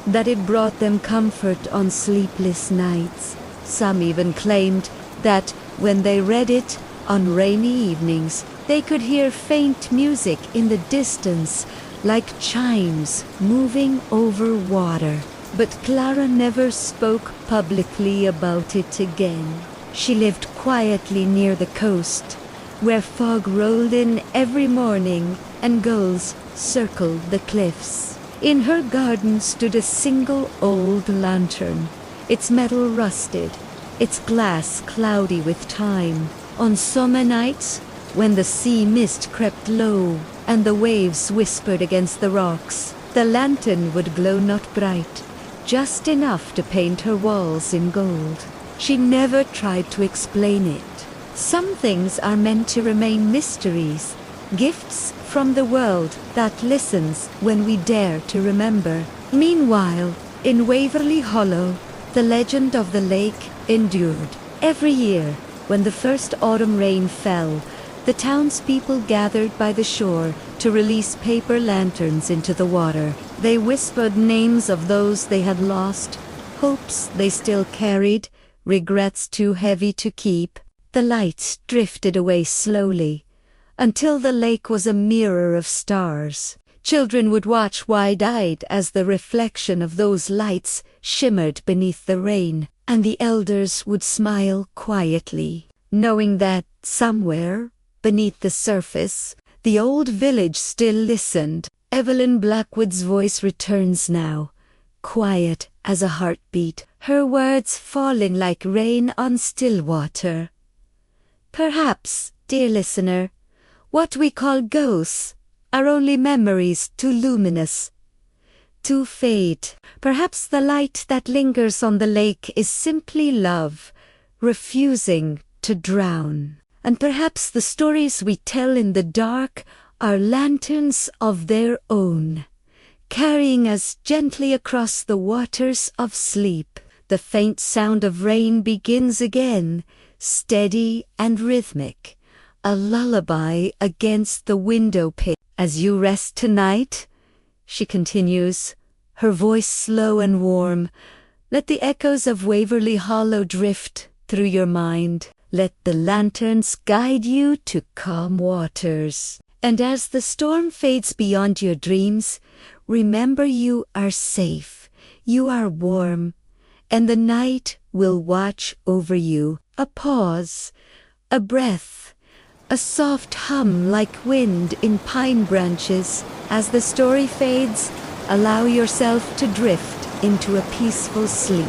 that it brought them comfort on sleepless nights. Some even claimed that when they read it on rainy evenings, they could hear faint music in the distance, like chimes moving over water. But Clara never spoke publicly about it again. She lived quietly near the coast, where fog rolled in every morning and gulls circled the cliffs. In her garden stood a single old lantern, its metal rusted, its glass cloudy with time. On summer nights, when the sea mist crept low and the waves whispered against the rocks, the lantern would glow not bright, just enough to paint her walls in gold. She never tried to explain it. Some things are meant to remain mysteries, gifts from the world that listens when we dare to remember. Meanwhile, in Waverly Hollow, the legend of the lake endured. Every year, when the first autumn rain fell, the townspeople gathered by the shore to release paper lanterns into the water. They whispered names of those they had lost, hopes they still carried, regrets too heavy to keep. The lights drifted away slowly, until the lake was a mirror of stars. Children would watch wide-eyed as the reflection of those lights shimmered beneath the rain, and the elders would smile quietly, knowing that somewhere, beneath the surface, the old village still listened. Evelyn Blackwood's voice returns now, quiet as a heartbeat, her words falling like rain on still water. Perhaps, dear listener, what we call ghosts are only memories too luminous to fade. Perhaps the light that lingers on the lake is simply love, refusing to drown. And perhaps the stories we tell in the dark are lanterns of their own, carrying us gently across the waters of sleep. The faint sound of rain begins again, steady and rhythmic, a lullaby against the window pane. As you rest tonight, she continues, her voice slow and warm, let the echoes of Waverly Hollow drift through your mind. Let the lanterns guide you to calm waters. And as the storm fades beyond your dreams, remember you are safe, you are warm, and the night will watch over you. A pause, a breath, a soft hum like wind in pine branches. As the story fades, allow yourself to drift into a peaceful sleep.